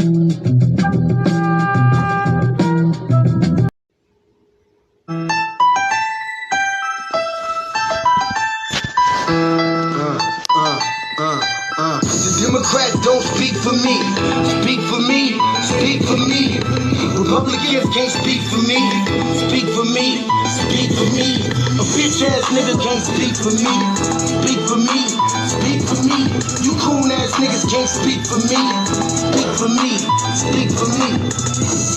The Democrats don't speak for me. Speak for me. Speak for me. Republicans can't speak for me. Speak for me. Speak for me. A bitch ass nigga can't speak for me. Speak for me. Speak for me. You coon ass niggas can't speak for me. Speak for me. Speak for me.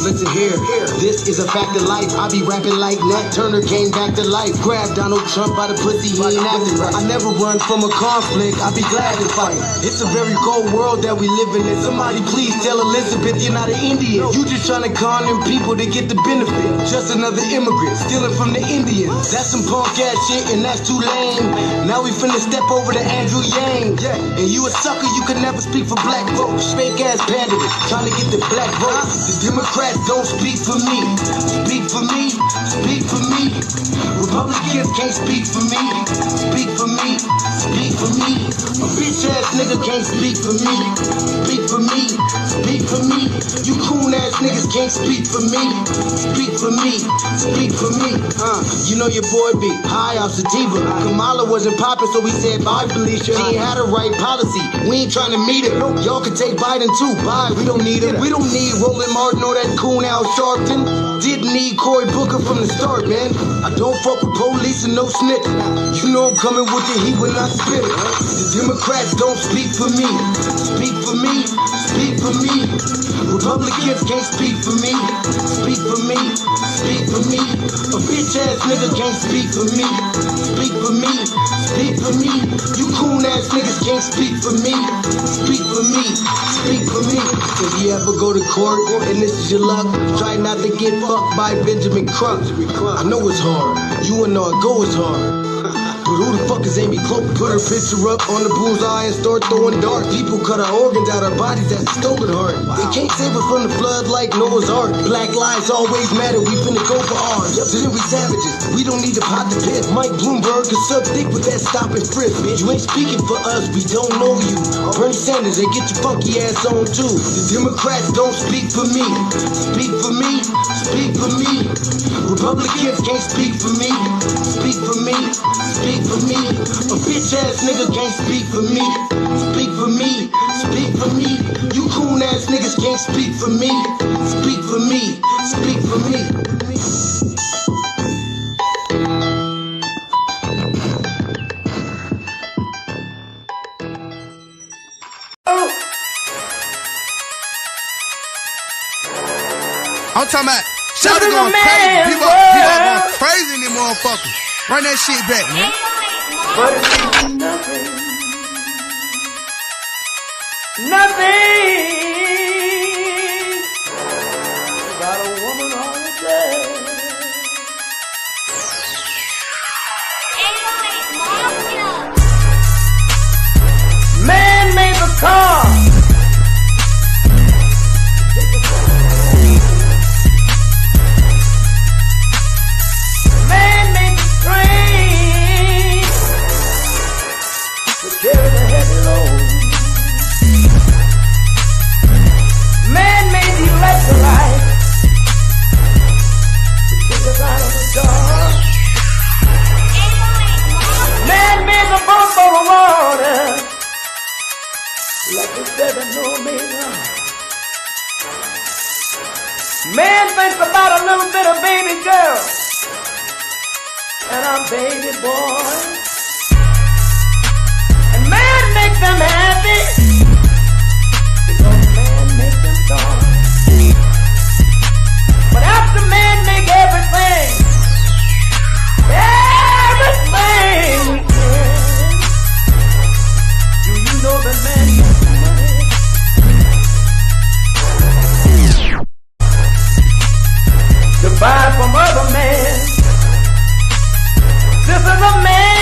Listen here. This is a fact of life. I be rapping like Nat Turner came back to life. Grab Donald Trump by the pussy, he ain't acting right. I never run from a conflict. I be glad to fight. It's a very cold world that we live in. Somebody please tell Elizabeth you're not an Indian. You just trying to con them people to get the benefit. Just another immigrant stealing from the Indians. That's some punk ass shit and that's too lame. Now we finna step over to Andrew Yang. And you a sucker, you could never speak for black folks. Fake ass pandemic, trying to get the black vote. The Democrats don't speak for me. Speak for me. Speak for me. Republicans can't speak for me. Speak for me. Speak for me. A bitch ass nigga can't speak for me. Speak for me. Speak for me. You coon ass niggas can't speak for me. Speak for me. Speak for me. You know your boy be high off sativa. Kamala wasn't popping, so we said bye, Felicia. She ain't had a right policy. We ain't trying to meet her. Y'all can take Biden too. Bye. We don't need him. We don't need Roland Martin or that coon Al Sharpton. Didn't need Cory Booker from the start, man. I don't fuck with police and no snitch. You know I'm coming with the heat when I spit it. The Democrats don't speak for me. Speak for me. Speak for me. Republicans can't speak for me. Speak for me. Speak for me. A bitch ass nigga can't speak for me. Speak for me. Speak for me. You coon ass niggas can't speak for me. Speak for me. Speak for me. If you ever go to court and this is your luck, try not to get fucked by Benjamin Crump. I know it's hard. You and all go is hard. But who the fuck is Amy Cloak? Put her picture up on the bullseye and start throwing darts. People cut our organs out our bodies, that's a stolen heart. They can't save us from the flood like Noah's Ark. Black lives always matter, we finna go for ours. So then we savages, we don't need to pot the piss. Mike Bloomberg can suck dick with that stop and frisk, bitch. You ain't speaking for us, we don't know you. Bernie Sanders, they get your funky ass on too. The Democrats don't speak for me. Speak for me. Speak for me. Republicans can't speak for me. Speak for me. Speak for me. A bitch ass nigga can't speak for me. Speak for me. Speak for me. You coon ass niggas can't speak for me. Speak for me. Speak for me. I'm talking about Shouty going crazy. People going crazy in them motherfuckers. Run that shit back, man. But it's nothing. Nothing. About a woman on the bed. Man made the car. Carry the heavy load. Man made the electrolyte to take us out of the dark. Man made the boat for the water. Like the 7 millimeter. Man thinks about a little bit of baby girl and a baby boy. Make them happy because man makes them strong. But after man make everything we can, do you know that man makes money? To buy from other men. This is a man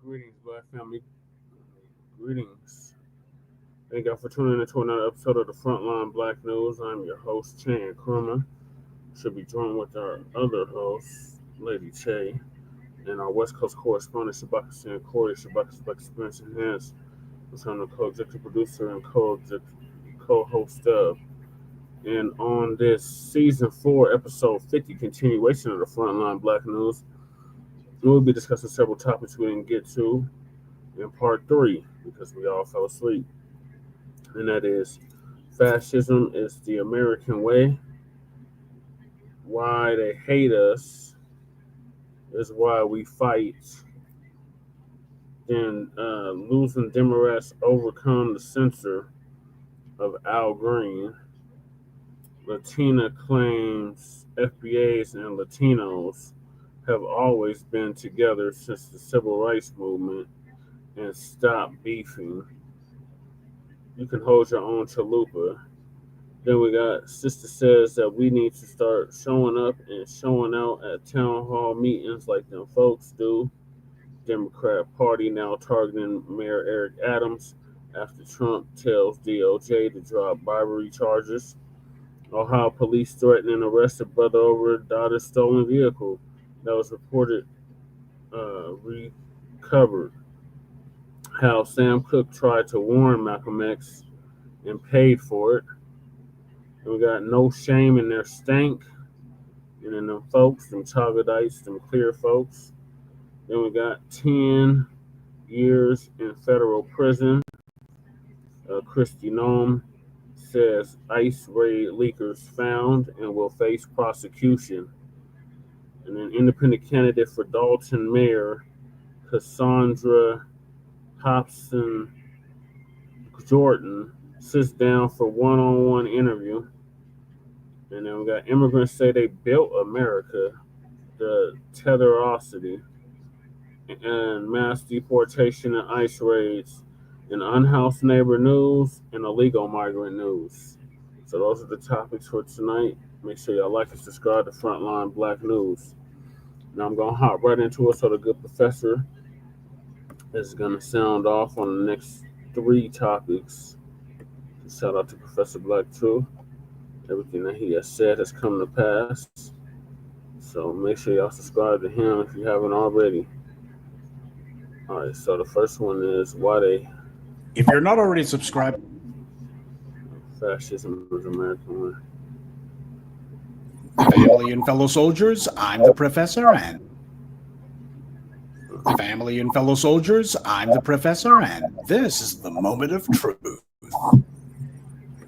Greetings, Black family. Greetings. Thank y'all for tuning in to another episode of the Frontline Black News. I'm your host, Chan Krummer. Should be joined with our other host, Lady Che, and our West Coast correspondent, Shabaka San Corey. Shabaka's Black Experience Enhanced. I'm the co-executive producer and co-host of. And on this season 4, episode 50, continuation of the Frontline Black News, we'll be discussing several topics we didn't get to in part 3 because we all fell asleep. And that is, fascism is the American way. Why they hate us is why we fight. Then losing Democrats overcome the censure of Al Green. Latina claims FBAs and Latinos have always been together since the Civil Rights Movement and stop beefing. You can hold your own chalupa. Then we got Sista says that we need to start showing up and showing out at town hall meetings like them folks do. Democrat Party now targeting Mayor Eric Adams after Trump tells DOJ to drop bribery charges. Ohio police threatened and arrested brother over daughter's stolen vehicle that was reported recovered. How Sam Cooke tried to warn Malcolm X and paid for it. And we got no shame in their stank. And then them folks, them troglodytes, them clear folks. Then we got 10 years in federal prison. Christy Noem says ICE raid leakers found and will face prosecution. And then independent candidate for Dolton mayor, Casundra Hopson-Jordan, sits down for one-on-one interview. And then we got immigrants say they built America, the tetherosity, and mass deportation and ICE raids, and unhoused neighbor news, and illegal migrant news. So those are the topics for tonight. Make sure y'all like and subscribe to Frontline Black News. Now I'm going to hop right into it so the good professor is going to sound off on the next 3 topics. Shout out to Professor Black too. Everything that he has said has come to pass. So make sure y'all subscribe to him if you haven't already. All right, so the first one is why they... If you're not already subscribed... Fascism is American way. Family and fellow soldiers, I'm the professor, and... Family and fellow soldiers, I'm the professor, and this is the moment of truth.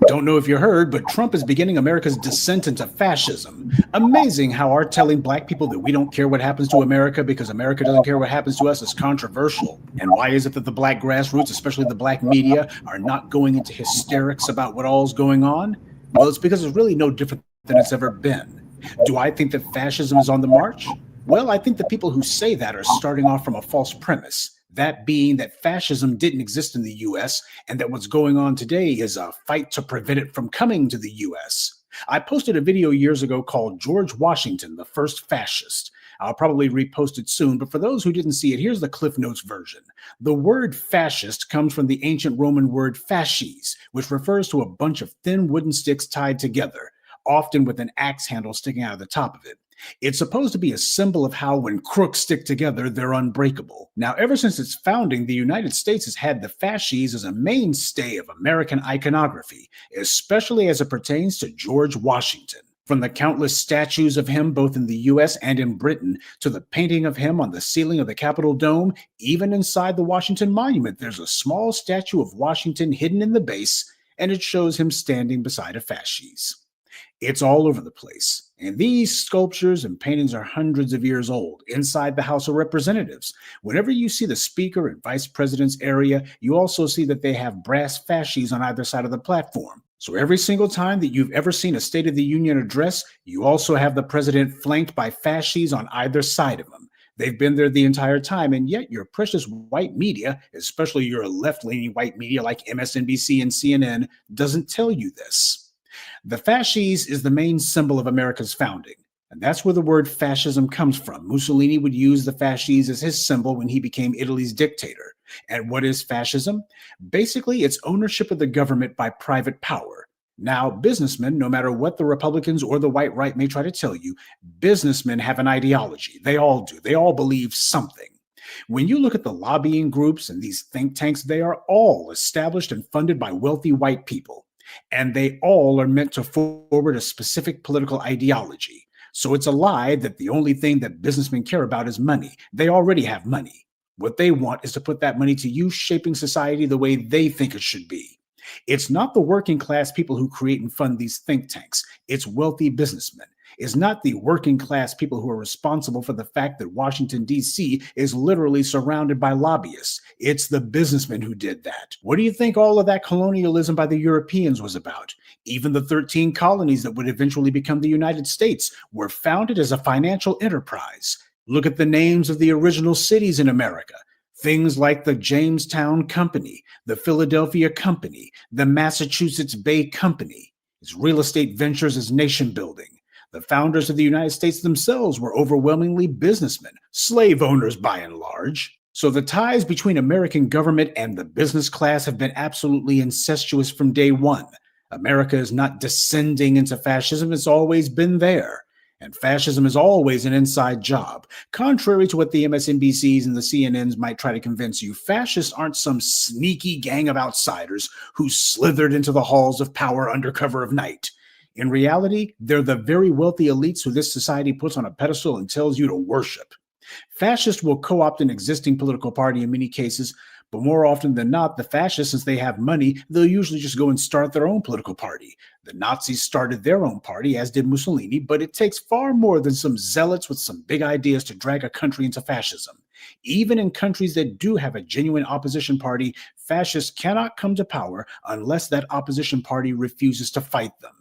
Don't know if you heard, but Trump is beginning America's descent into fascism. Amazing how our telling black people that we don't care what happens to America because America doesn't care what happens to us is controversial. And why is it that the black grassroots, especially the black media, are not going into hysterics about what all's going on? Well, it's because it's really no different than it's ever been. Do I think that fascism is on the march? Well, I think the people who say that are starting off from a false premise. That being that fascism didn't exist in the U.S. and that what's going on today is a fight to prevent it from coming to the U.S. I posted a video years ago called George Washington, the First Fascist. I'll probably repost it soon, but for those who didn't see it, here's the Cliff Notes version. The word fascist comes from the ancient Roman word fasces, which refers to a bunch of thin wooden sticks tied together, often with an axe handle sticking out of the top of it. It's supposed to be a symbol of how when crooks stick together, they're unbreakable. Now, ever since its founding, the United States has had the fasces as a mainstay of American iconography, especially as it pertains to George Washington. From the countless statues of him both in the U.S. and in Britain, to the painting of him on the ceiling of the Capitol Dome, even inside the Washington Monument, there's a small statue of Washington hidden in the base, and it shows him standing beside a fasces. It's all over the place. And these sculptures and paintings are hundreds of years old inside the House of Representatives. Whenever you see the Speaker and Vice President's area, you also see that they have brass fasces on either side of the platform. So every single time that you've ever seen a State of the Union address, you also have the president flanked by fasces on either side of him. They've been there the entire time, and yet your precious white media, especially your left-leaning white media like MSNBC and CNN, doesn't tell you this. The fasces is the main symbol of America's founding. And that's where the word fascism comes from. Mussolini would use the fasces as his symbol when he became Italy's dictator. And what is fascism? Basically, it's ownership of the government by private power. Now, businessmen, no matter what the Republicans or the white right may try to tell you, businessmen have an ideology. They all do. They all believe something. When you look at the lobbying groups and these think tanks, they are all established and funded by wealthy white people. And they all are meant to forward a specific political ideology. So it's a lie that the only thing that businessmen care about is money. They already have money. What they want is to put that money to use shaping society the way they think it should be. It's not the working class people who create and fund these think tanks. It's wealthy businessmen. It's not the working class people who are responsible for the fact that Washington, D.C. is literally surrounded by lobbyists. It's the businessmen who did that. What do you think all of that colonialism by the Europeans was about? Even the 13 colonies that would eventually become the United States were founded as a financial enterprise. Look at the names of the original cities in America. Things like the Jamestown Company, the Philadelphia Company, the Massachusetts Bay Company. Its real estate ventures as nation building. The founders of the United States themselves were overwhelmingly businessmen, slave owners by and large. So the ties between American government and the business class have been absolutely incestuous from day one. America is not descending into fascism, it's always been there. And fascism is always an inside job. Contrary to what the MSNBCs and the CNNs might try to convince you, fascists aren't some sneaky gang of outsiders who slithered into the halls of power under cover of night. In reality, they're the very wealthy elites who this society puts on a pedestal and tells you to worship. Fascists will co-opt an existing political party in many cases, but more often than not, the fascists, since they have money, they'll usually just go and start their own political party. The Nazis started their own party, as did Mussolini, but it takes far more than some zealots with some big ideas to drag a country into fascism. Even in countries that do have a genuine opposition party, fascists cannot come to power unless that opposition party refuses to fight them.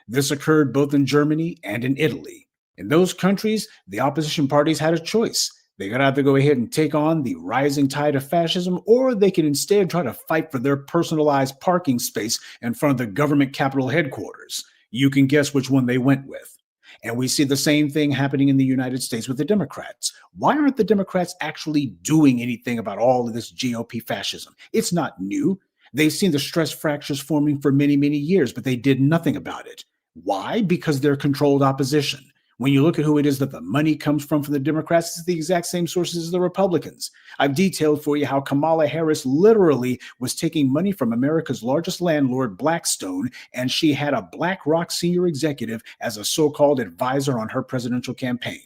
This occurred both in Germany and in Italy. In those countries, the opposition parties had a choice. They could either go ahead and take on the rising tide of fascism, or they could instead try to fight for their personalized parking space in front of the government capitol headquarters. You can guess which one they went with. And we see the same thing happening in the United States with the Democrats. Why aren't the Democrats actually doing anything about all of this GOP fascism? It's not new. They've seen the stress fractures forming for many, many years, but they did nothing about it. Why? Because they're controlled opposition. When you look at who it is that the money comes from the Democrats, it's the exact same sources as the Republicans. I've detailed for you how Kamala Harris literally was taking money from America's largest landlord, Blackstone, and she had a BlackRock senior executive as a so-called advisor on her presidential campaign.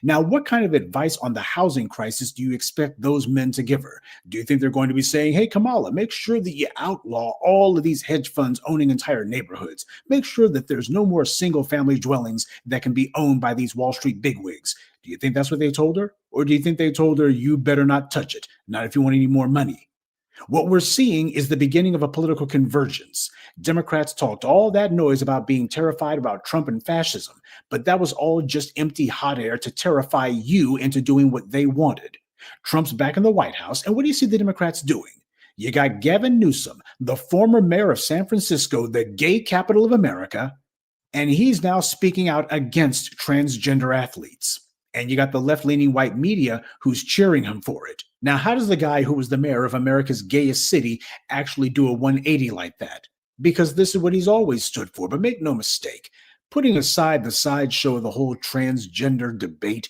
Now, what kind of advice on the housing crisis do you expect those men to give her? Do you think they're going to be saying, hey, Kamala, make sure that you outlaw all of these hedge funds owning entire neighborhoods. Make sure that there's no more single-family dwellings that can be owned by these Wall Street bigwigs. Do you think that's what they told her? Or do you think they told her, you better not touch it, not if you want any more money? What we're seeing is the beginning of a political convergence. Democrats talked all that noise about being terrified about Trump and fascism, but that was all just empty hot air to terrify you into doing what they wanted. Trump's back in the White House, and what do you see the Democrats doing? You got Gavin Newsom, the former mayor of San Francisco, the gay capital of America, and he's now speaking out against transgender athletes. And you got the left-leaning white media who's cheering him for it. Now, how does the guy who was the mayor of America's gayest city actually do a 180 like that? Because this is what he's always stood for. But make no mistake, putting aside the sideshow of the whole transgender debate,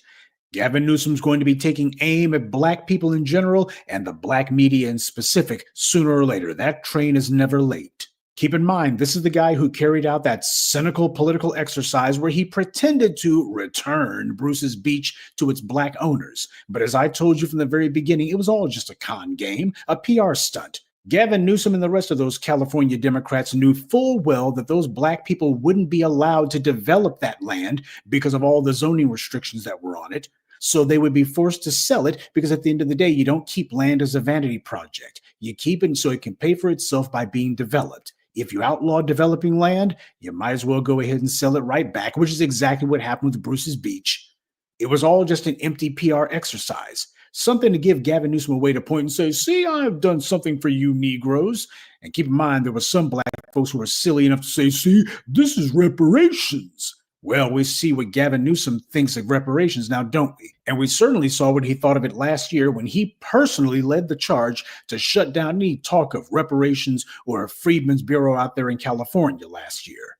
Gavin Newsom's going to be taking aim at black people in general and the black media in specific sooner or later. That train is never late. Keep in mind, this is the guy who carried out that cynical political exercise where he pretended to return Bruce's Beach to its black owners. But as I told you from the very beginning, it was all just a con game, a PR stunt. Gavin Newsom and the rest of those California Democrats knew full well that those black people wouldn't be allowed to develop that land because of all the zoning restrictions that were on it. So they would be forced to sell it because at the end of the day, you don't keep land as a vanity project. You keep it so it can pay for itself by being developed. If you outlaw developing land, you might as well go ahead and sell it right back, which is exactly what happened with Bruce's Beach. It was all just an empty PR exercise, something to give Gavin Newsom a way to point and say, see, I've done something for you Negroes. And keep in mind, there were some black folks who were silly enough to say, see, this is reparations. Well, we see what Gavin Newsom thinks of reparations now, don't we? And we certainly saw what he thought of it last year when he personally led the charge to shut down any talk of reparations or a Freedmen's Bureau out there in California last year.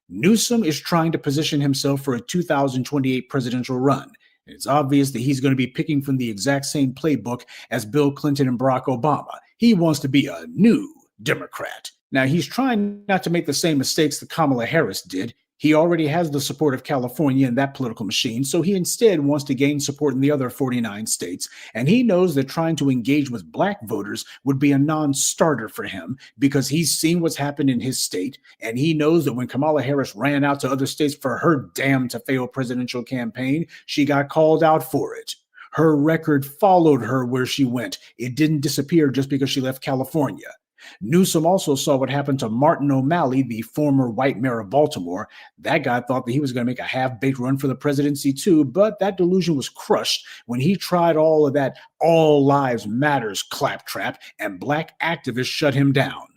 Newsom is trying to position himself for a 2028 presidential run. And it's obvious that he's going to be picking from the exact same playbook as Bill Clinton and Barack Obama. He wants to be a new Democrat. Now, he's trying not to make the same mistakes that Kamala Harris did. He already has the support of California and that political machine, so he instead wants to gain support in the other 49 states. And he knows that trying to engage with Black voters would be a non-starter for him because he's seen what's happened in his state. And he knows that when Kamala Harris ran out to other states for her damn to fail presidential campaign, she got called out for it. Her record followed her where she went. It didn't disappear just because she left California. Newsom also saw what happened to Martin O'Malley, the former white mayor of Baltimore. That guy thought that he was going to make a half-baked run for the presidency too, but that delusion was crushed when he tried all of that all lives matters claptrap, and Black activists shut him down.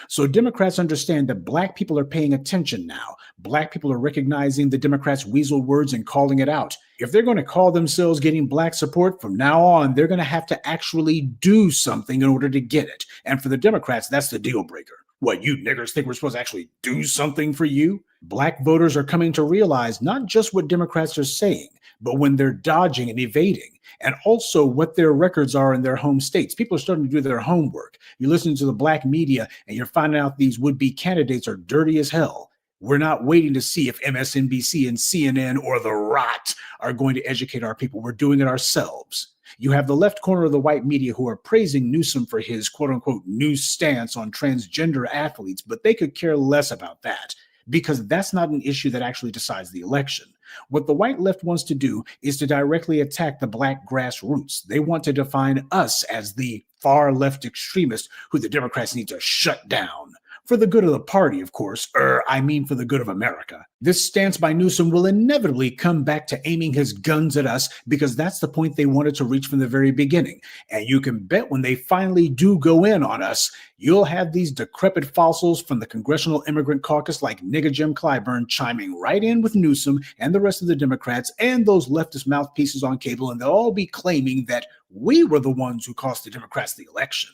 So Democrats understand that Black people are paying attention now. Black people are recognizing the Democrats' weasel words and calling it out. If they're going to call themselves getting Black support from now on, they're going to have to actually do something in order to get it. And for the Democrats, that's the deal breaker. What, you niggers think we're supposed to actually do something for you? Black voters are coming to realize not just what Democrats are saying, but when they're dodging and evading, and also what their records are in their home states. People are starting to do their homework. You're listening to the Black media, and you're finding out these would-be candidates are dirty as hell. We're not waiting to see if MSNBC and CNN or The Rot are going to educate our people. We're doing it ourselves. You have the left corner of the white media who are praising Newsom for his quote-unquote new stance on transgender athletes, but they could care less about that because that's not an issue that actually decides the election. What the white left wants to do is to directly attack the Black grassroots. They want to define us as the far left extremists who the Democrats need to shut down. For the good of the party, of course, for the good of America. This stance by Newsom will inevitably come back to aiming his guns at us because that's the point they wanted to reach from the very beginning. And you can bet when they finally do go in on us, you'll have these decrepit fossils from the Congressional Immigrant Caucus like nigga Jim Clyburn chiming right in with Newsom and the rest of the Democrats and those leftist mouthpieces on cable, and they'll all be claiming that we were the ones who cost the Democrats the election,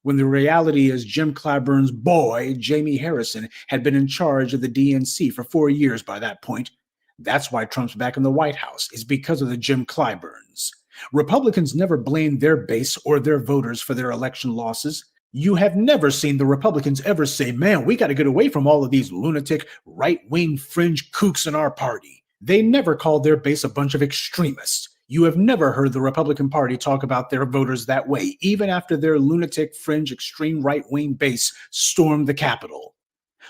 when the reality is Jim Clyburn's boy, Jamie Harrison, had been in charge of the DNC for 4 years by that point. That's why Trump's back in the White House, is because of the Jim Clyburns. Republicans never blame their base or their voters for their election losses. You have never seen the Republicans ever say, man, we got to get away from all of these lunatic right-wing fringe kooks in our party. They never called their base a bunch of extremists. You have never heard the Republican Party talk about their voters that way, even after their lunatic, fringe, extreme right-wing base stormed the Capitol.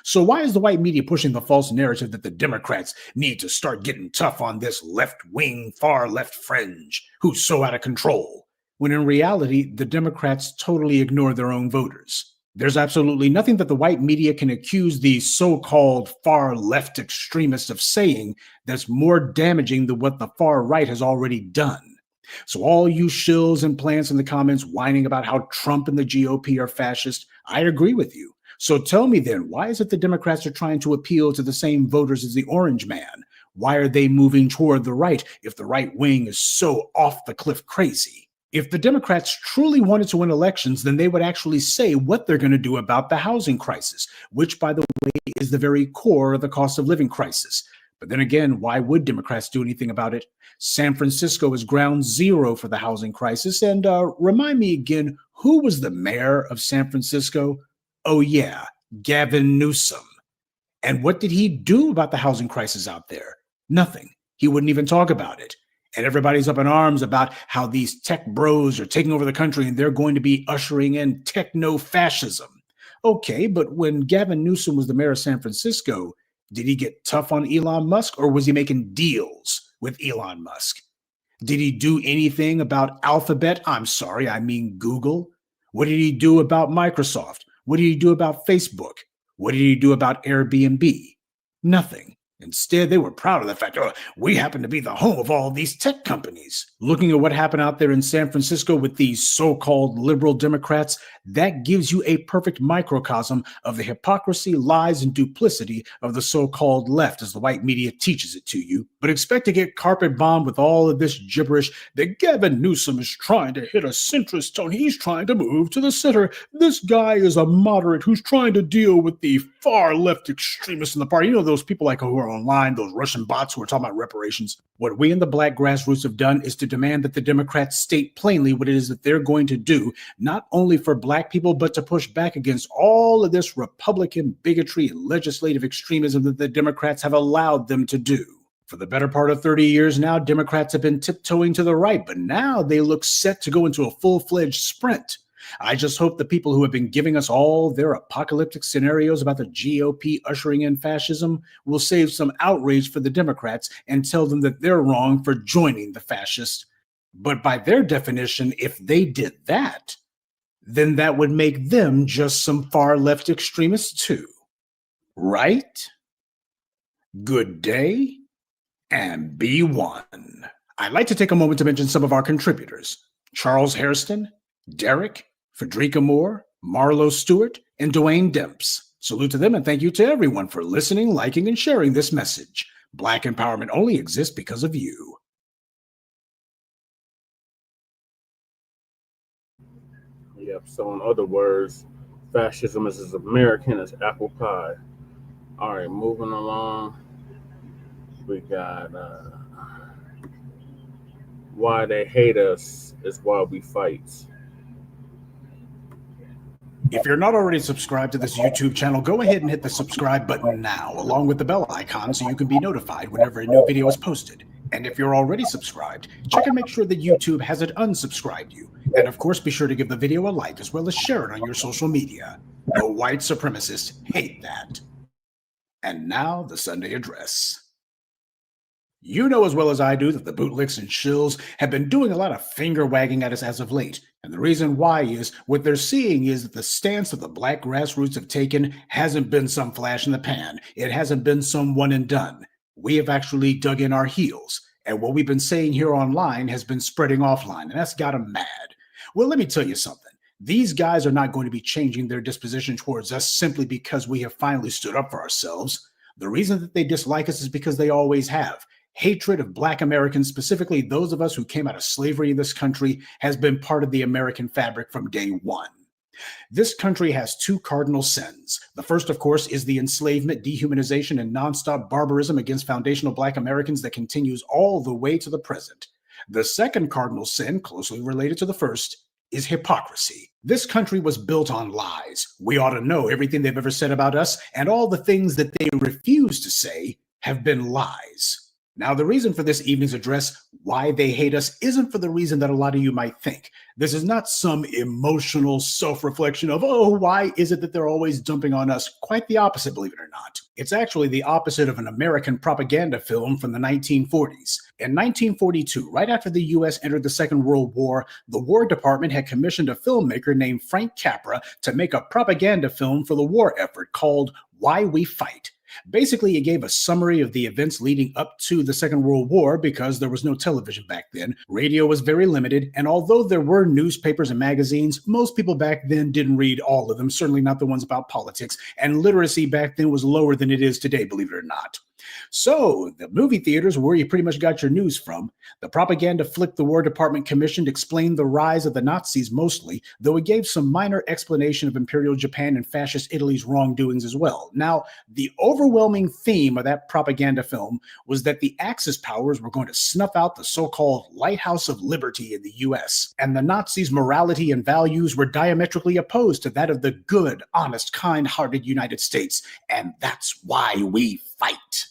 So why is the white media pushing the false narrative that the Democrats need to start getting tough on this left-wing, far-left fringe who's so out of control, when in reality, the Democrats totally ignore their own voters? There's absolutely nothing that the white media can accuse the so-called far-left extremists of saying that's more damaging than what the far right has already done. So all you shills and plants in the comments whining about how Trump and the GOP are fascist, I agree with you. So tell me then, why is it the Democrats are trying to appeal to the same voters as the Orange Man? Why are they moving toward the right if the right wing is so off the cliff crazy? If the Democrats truly wanted to win elections, then they would actually say what they're going to do about the housing crisis, which, by the way, is the very core of the cost of living crisis. But then again, why would Democrats do anything about it? San Francisco is ground zero for the housing crisis. And remind me again, who was the mayor of San Francisco? Oh, yeah, Gavin Newsom. And what did he do about the housing crisis out there? Nothing. He wouldn't even talk about it. And everybody's up in arms about how these tech bros are taking over the country and they're going to be ushering in techno-fascism. Okay, but when Gavin Newsom was the mayor of San Francisco, did he get tough on Elon Musk, or was he making deals with Elon Musk? Did he do anything about Alphabet? I'm sorry, I mean Google. What did he do about Microsoft? What did he do about Facebook? What did he do about Airbnb? Nothing. Instead, they were proud of the fact, oh, we happen to be the home of all these tech companies. Looking at what happened out there in San Francisco with these so-called liberal Democrats, that gives you a perfect microcosm of the hypocrisy, lies, and duplicity of the so-called left as the white media teaches it to you. But expect to get carpet bombed with all of this gibberish that Gavin Newsom is trying to hit a centrist tone. He's trying to move to the center. This guy is a moderate who's trying to deal with the far left extremists in the party. You know, those people like who are online, those Russian bots who are talking about reparations. What we in the Black grassroots have done is to demand that the Democrats state plainly what it is that they're going to do, not only for Black people, but to push back against all of this Republican bigotry and legislative extremism that the Democrats have allowed them to do. For the better part of 30 years now, Democrats have been tiptoeing to the right, but now they look set to go into a full-fledged sprint. I just hope the people who have been giving us all their apocalyptic scenarios about the GOP ushering in fascism will save some outrage for the Democrats and tell them that they're wrong for joining the fascists. But by their definition, if they did that, then that would make them just some far left extremists too. Right? Good day and be one. I'd like to take a moment to mention some of our contributors: Charles Hairston, Derek, Frederica Moore, Marlo Stewart, and Dwayne Demps. Salute to them and thank you to everyone for listening, liking, and sharing this message. Black empowerment only exists because of you. Yep, so in other words, fascism is as American as apple pie. All right, moving along. We got why they hate us is why we fight. If you're not already subscribed to this YouTube channel, go ahead and hit the subscribe button now, along with the bell icon so you can be notified whenever a new video is posted. And if you're already subscribed, check and make sure that YouTube hasn't unsubscribed you. And of course, be sure to give the video a like as well as share it on your social media. The white supremacists hate that. And now, the Sunday address. You know as well as I do that the bootlicks and shills have been doing a lot of finger wagging at us as of late. And the reason why is what they're seeing is that the stance that the Black grassroots have taken hasn't been some flash in the pan. It hasn't been some one and done. We have actually dug in our heels. And what we've been saying here online has been spreading offline, and that's got them mad. Well, let me tell you something. These guys are not going to be changing their disposition towards us simply because we have finally stood up for ourselves. The reason that they dislike us is because they always have. Hatred of Black Americans, specifically those of us who came out of slavery in this country, has been part of the American fabric from day one. This country has two cardinal sins. The first, of course, is the enslavement, dehumanization, and nonstop barbarism against foundational Black Americans that continues all the way to the present. The second cardinal sin, closely related to the first, is hypocrisy. This country was built on lies. We ought to know everything they've ever said about us, and all the things that they refuse to say have been lies. Now, the reason for this evening's address, why they hate us, isn't for the reason that a lot of you might think. This is not some emotional self-reflection of, oh, why is it that they're always dumping on us? Quite the opposite, believe it or not. It's actually the opposite of an American propaganda film from the 1940s. In 1942, right after the U.S. entered the Second World War, the War Department had commissioned a filmmaker named Frank Capra to make a propaganda film for the war effort called Why We Fight. Basically, it gave a summary of the events leading up to the Second World War because there was no television back then. Radio was very limited, and although there were newspapers and magazines, most people back then didn't read all of them, certainly not the ones about politics, and literacy back then was lower than it is today, believe it or not. So, the movie theaters were where you pretty much got your news from. The propaganda flick the War Department commissioned explained the rise of the Nazis mostly, though it gave some minor explanation of Imperial Japan and Fascist Italy's wrongdoings as well. Now, the overwhelming theme of that propaganda film was that the Axis powers were going to snuff out the so-called Lighthouse of Liberty in the U.S., and the Nazis' morality and values were diametrically opposed to that of the good, honest, kind-hearted United States, and that's why we fight.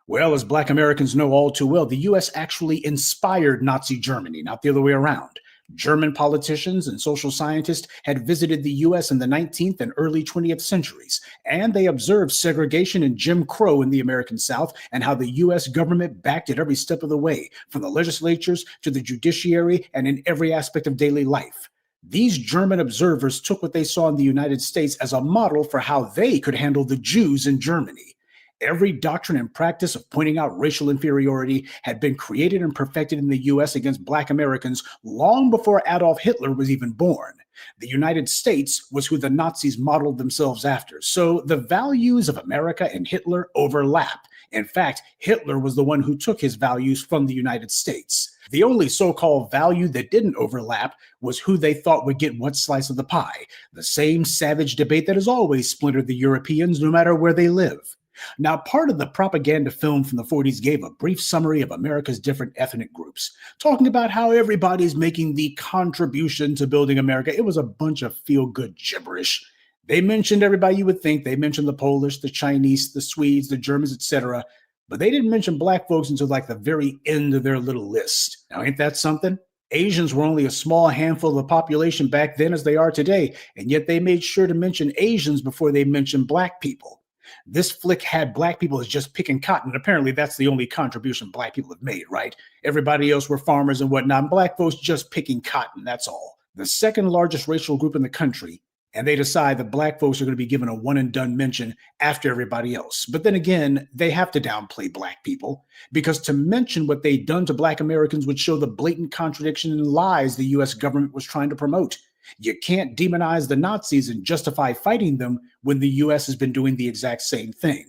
Well, as Black Americans know all too well, the U.S. actually inspired Nazi Germany, not the other way around. German politicians and social scientists had visited the U.S. in the 19th and early 20th centuries, and they observed segregation and Jim Crow in the American South and how the U.S. government backed it every step of the way, from the legislatures to the judiciary and in every aspect of daily life. These German observers took what they saw in the United States as a model for how they could handle the Jews in Germany. Every doctrine and practice of pointing out racial inferiority had been created and perfected in the U.S. against Black Americans long before Adolf Hitler was even born. The United States was who the Nazis modeled themselves after. So the values of America and Hitler overlap. In fact, Hitler was the one who took his values from the United States. The only so-called value that didn't overlap was who they thought would get what slice of the pie. The same savage debate that has always splintered the Europeans, no matter where they live. Now, part of the propaganda film from the 40s gave a brief summary of America's different ethnic groups, talking about how everybody's making the contribution to building America. It was a bunch of feel-good gibberish. They mentioned everybody you would think. They mentioned the Polish, the Chinese, the Swedes, the Germans, etc. But they didn't mention Black folks until like the very end of their little list. Now, ain't that something? Asians were only a small handful of the population back then as they are today, and yet they made sure to mention Asians before they mentioned Black people. This flick had Black people as just picking cotton, and apparently that's the only contribution Black people have made, right? Everybody else were farmers and whatnot, and Black folks just picking cotton, that's all. The second largest racial group in the country, and they decide that Black folks are going to be given a one-and-done mention after everybody else. But then again, they have to downplay Black people, because to mention what they'd done to Black Americans would show the blatant contradiction and lies the U.S. government was trying to promote. You can't demonize the Nazis and justify fighting them when the U.S. has been doing the exact same thing.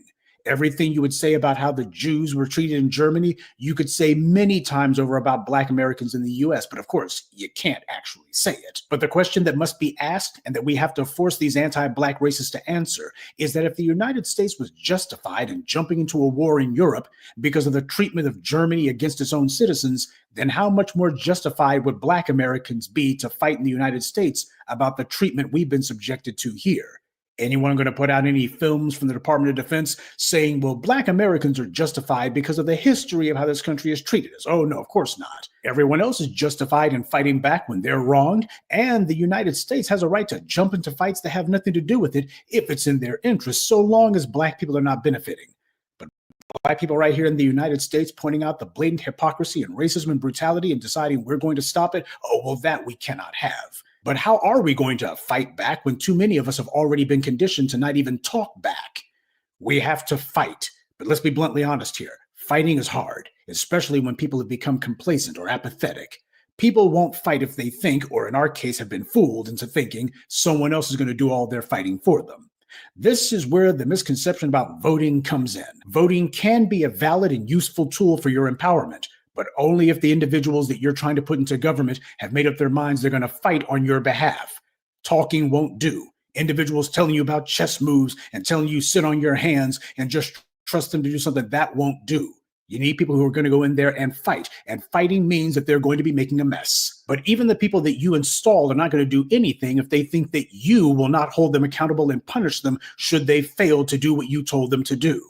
Everything you would say about how the Jews were treated in Germany, you could say many times over about Black Americans in the U.S., but of course, you can't actually say it. But the question that must be asked, and that we have to force these anti-Black racists to answer, is that if the United States was justified in jumping into a war in Europe because of the treatment of Germany against its own citizens, then how much more justified would Black Americans be to fight in the United States about the treatment we've been subjected to here? Anyone going to put out any films from the Department of Defense saying, well, Black Americans are justified because of the history of how this country has treated us? Oh, no, of course not. Everyone else is justified in fighting back when they're wronged, and the United States has a right to jump into fights that have nothing to do with it if it's in their interest, so long as Black people are not benefiting. But Black people right here in the United States pointing out the blatant hypocrisy and racism and brutality and deciding we're going to stop it, oh, well, that we cannot have. But how are we going to fight back when too many of us have already been conditioned to not even talk back? We have to fight. But let's be bluntly honest here. Fighting is hard, especially when people have become complacent or apathetic. People won't fight if they think, or in our case have been fooled into thinking, someone else is going to do all their fighting for them. This is where the misconception about voting comes in. Voting can be a valid and useful tool for your empowerment, but only if the individuals that you're trying to put into government have made up their minds they're going to fight on your behalf. Talking won't do. Individuals telling you about chess moves and telling you sit on your hands and just trust them to do something, that won't do. You need people who are going to go in there and fight. And fighting means that they're going to be making a mess. But even the people that you install are not going to do anything if they think that you will not hold them accountable and punish them should they fail to do what you told them to do.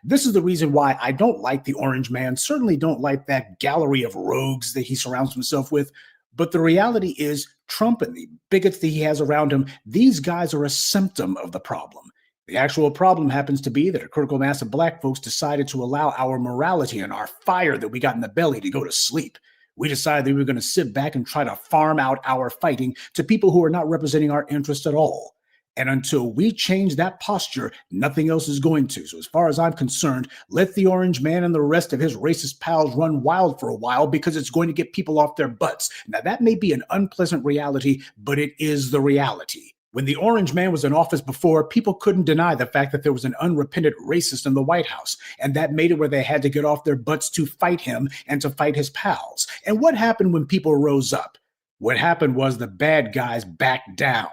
This is the reason why I don't like the Orange Man, certainly don't like that gallery of rogues that he surrounds himself with. But the reality is Trump and the bigots that he has around him, these guys are a symptom of the problem. The actual problem happens to be that a critical mass of Black folks decided to allow our morality and our fire that we got in the belly to go to sleep. We decided that we were going to sit back and try to farm out our fighting to people who are not representing our interests at all. And until we change that posture, nothing else is going to. So as far as I'm concerned, let the Orange Man and the rest of his racist pals run wild for a while because it's going to get people off their butts. Now, that may be an unpleasant reality, but it is the reality. When the Orange Man was in office before, people couldn't deny the fact that there was an unrepentant racist in the White House, and that made it where they had to get off their butts to fight him and to fight his pals. And what happened when people rose up? What happened was the bad guys backed down.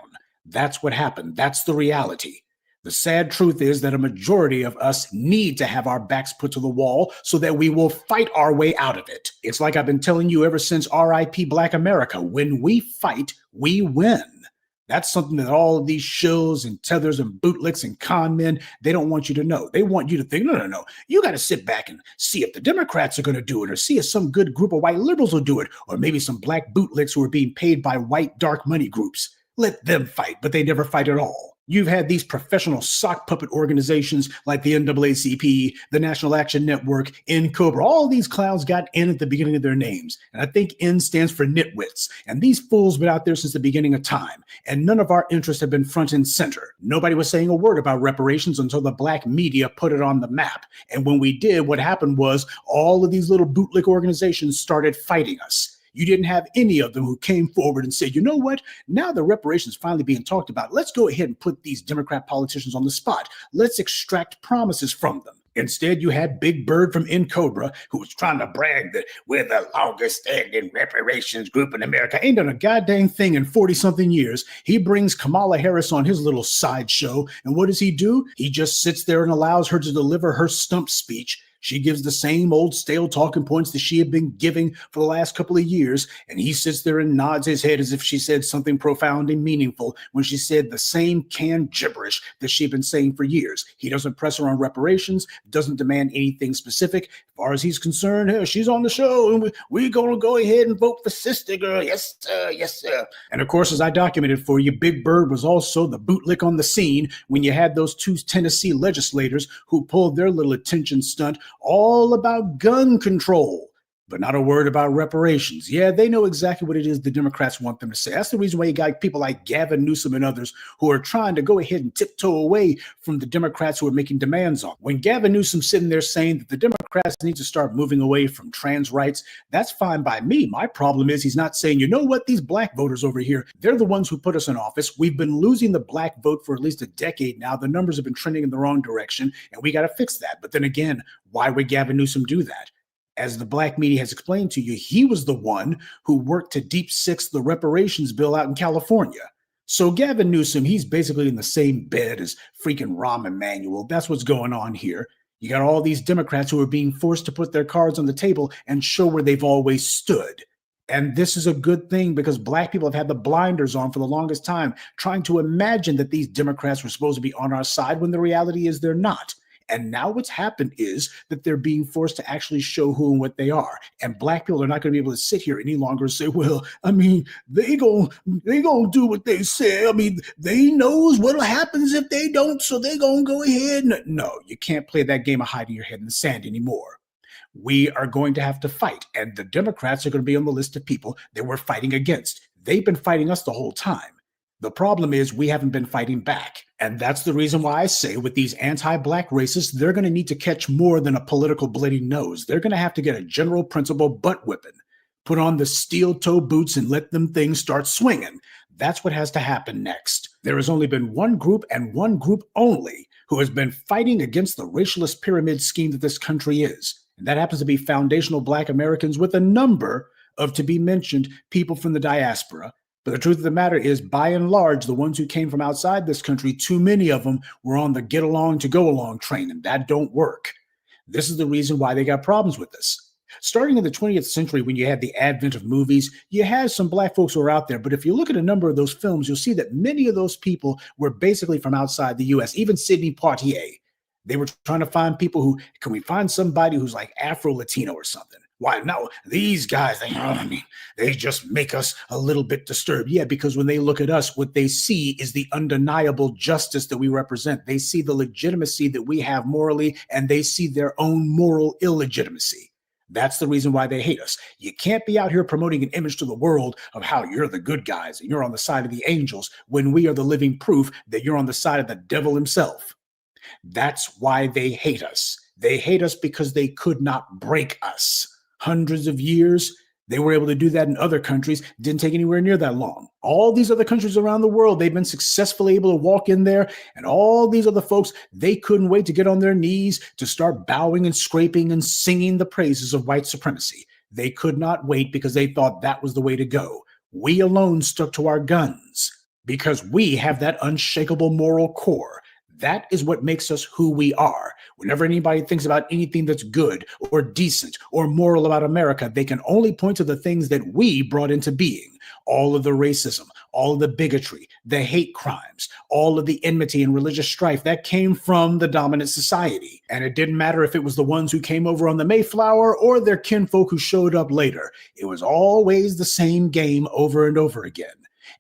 That's what happened. That's the reality. The sad truth is that a majority of us need to have our backs put to the wall so that we will fight our way out of it. It's like I've been telling you ever since RIP Black America. When we fight, we win. That's something that all of these shills and tethers and bootlicks and con men, they don't want you to know. They want you to think, no. You got to sit back and see if the Democrats are going to do it, or see if some good group of white liberals will do it, or maybe some Black bootlicks who are being paid by white dark money groups. Let them fight, but they never fight at all. You've had these professional sock puppet organizations like the NAACP, the National Action Network, NCOBRA. All these clowns got N at the beginning of their names. And I think N stands for nitwits. And these fools have been out there since the beginning of time. And none of our interests have been front and center. Nobody was saying a word about reparations until the black media put it on the map. And when we did, what happened was all of these little bootlick organizations started fighting us. You didn't have any of them who came forward and said, you know what? Now the reparations finally being talked about. Let's go ahead and put these Democrat politicians on the spot. Let's extract promises from them. Instead, you had Big Bird from NCOBRA, who was trying to brag that we're the longest standing reparations group in America. Ain't done a goddamn thing in 40-something years. He brings Kamala Harris on his little sideshow. And what does he do? He just sits there and allows her to deliver her stump speech. She gives the same old stale talking points that she had been giving for the last couple of years, and he sits there and nods his head as if she said something profound and meaningful when she said the same canned gibberish that she'd been saying for years. He doesn't press her on reparations, doesn't demand anything specific. As far as he's concerned, hey, she's on the show, and we're going to go ahead and vote for Sista, girl. Yes, sir. Yes, sir. And of course, as I documented for you, Big Bird was also the bootlick on the scene when you had those two Tennessee legislators who pulled their little attention stunt all about gun control, but not a word about reparations. Yeah, they know exactly what it is the Democrats want them to say. That's the reason why you got people like Gavin Newsom and others who are trying to go ahead and tiptoe away from the Democrats who are making demands on. When Gavin Newsom's sitting there saying that the Democrats need to start moving away from trans rights, that's fine by me. My problem is he's not saying, you know what, these black voters over here, they're the ones who put us in office. We've been losing the black vote for at least a decade now. The numbers have been trending in the wrong direction, and we got to fix that. But then again, why would Gavin Newsom do that? As the black media has explained to you, he was the one who worked to deep six the reparations bill out in California. So Gavin Newsom, he's basically in the same bed as freaking Rahm Emanuel. That's what's going on here. You got all these Democrats who are being forced to put their cards on the table and show where they've always stood. And this is a good thing because black people have had the blinders on for the longest time, trying to imagine that these Democrats were supposed to be on our side when the reality is they're not. And now what's happened is that they're being forced to actually show who and what they are. And black people are not going to be able to sit here any longer and say, well, I mean, they gonna do what they say. I mean, they knows what happens if they don't, so they gonna go ahead. No, you can't play that game of hiding your head in the sand anymore. We are going to have to fight. And the Democrats are going to be on the list of people that we're fighting against. They've been fighting us the whole time. The problem is we haven't been fighting back. And that's the reason why I say with these anti-black racists, they're going to need to catch more than a political bloody nose. They're going to have to get a general principle butt whipping, put on the steel toe boots and let them things start swinging. That's what has to happen next. There has only been one group and one group only who has been fighting against the racialist pyramid scheme that this country is. And that happens to be foundational black Americans with a number of, to be mentioned, people from the diaspora. But the truth of the matter is, by and large, the ones who came from outside this country, too many of them were on the get along to go along train, and that don't work. This is the reason why they got problems with this. Starting in the 20th century, when you had the advent of movies, you had some black folks who were out there. But if you look at a number of those films, you'll see that many of those people were basically from outside the U.S., even Sidney Poitier. They were trying to find people who, can we find somebody who's like Afro-Latino or something? Why, no, these guys, they just make us a little bit disturbed. Yeah, because when they look at us, what they see is the undeniable justice that we represent. They see the legitimacy that we have morally, and they see their own moral illegitimacy. That's the reason why they hate us. You can't be out here promoting an image to the world of how you're the good guys and you're on the side of the angels when we are the living proof that you're on the side of the devil himself. That's why they hate us. They hate us because they could not break us. Hundreds of years, they were able to do that in other countries. Didn't take anywhere near that long. All these other countries around the world, they've been successfully able to walk in there, and all these other folks, they couldn't wait to get on their knees to start bowing and scraping and singing the praises of white supremacy. They could not wait because they thought that was the way to go. We alone stuck to our guns because we have that unshakable moral core. That is what makes us who we are. Whenever anybody thinks about anything that's good or decent or moral about America, they can only point to the things that we brought into being. All of the racism, all of the bigotry, the hate crimes, all of the enmity and religious strife that came from the dominant society. And it didn't matter if it was the ones who came over on the Mayflower or their kinfolk who showed up later. It was always the same game over and over again.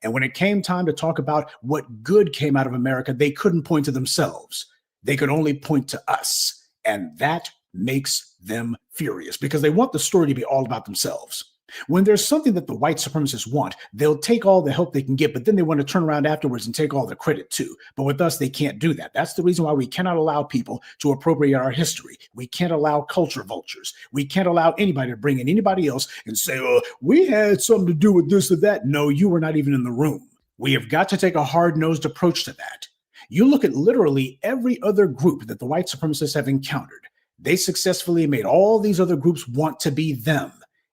And when it came time to talk about what good came out of America, they couldn't point to themselves. They could only point to us. And that makes them furious because they want the story to be all about themselves. When there's something that the white supremacists want, they'll take all the help they can get, but then they want to turn around afterwards and take all the credit too. But with us, they can't do that. That's the reason why we cannot allow people to appropriate our history. We can't allow culture vultures. We can't allow anybody to bring in anybody else and say, oh, we had something to do with this or that. No, you were not even in the room. We have got to take a hard-nosed approach to that. You look at literally every other group that the white supremacists have encountered. They successfully made all these other groups want to be them.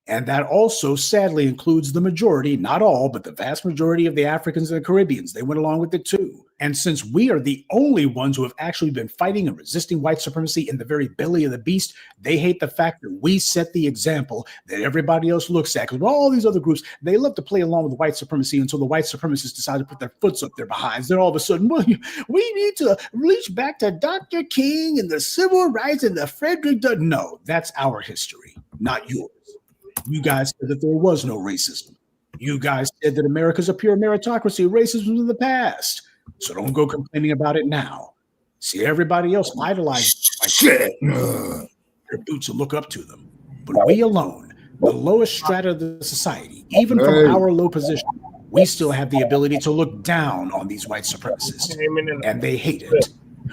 And that also sadly includes the majority, not all, but the vast majority of the Africans and the Caribbeans. They went along with it too. And since we are the only ones who have actually been fighting and resisting white supremacy in the very belly of the beast, they hate the fact that we set the example that everybody else looks at. Because all these other groups, they love to play along with white supremacy until the white supremacists decide to put their foots up their behinds. Then all of a sudden, well, we need to reach back to Dr. King and the civil rights and the Frederick. No, that's our history, not yours. You guys said that there was no racism. You guys said that America's a pure meritocracy. Racism was in the past. So don't go complaining about it now. See, everybody else idolizes shit. Their boots will look up to them. But we alone, the lowest strata of the society, even from our low position, we still have the ability to look down on these white supremacists. And they hate it.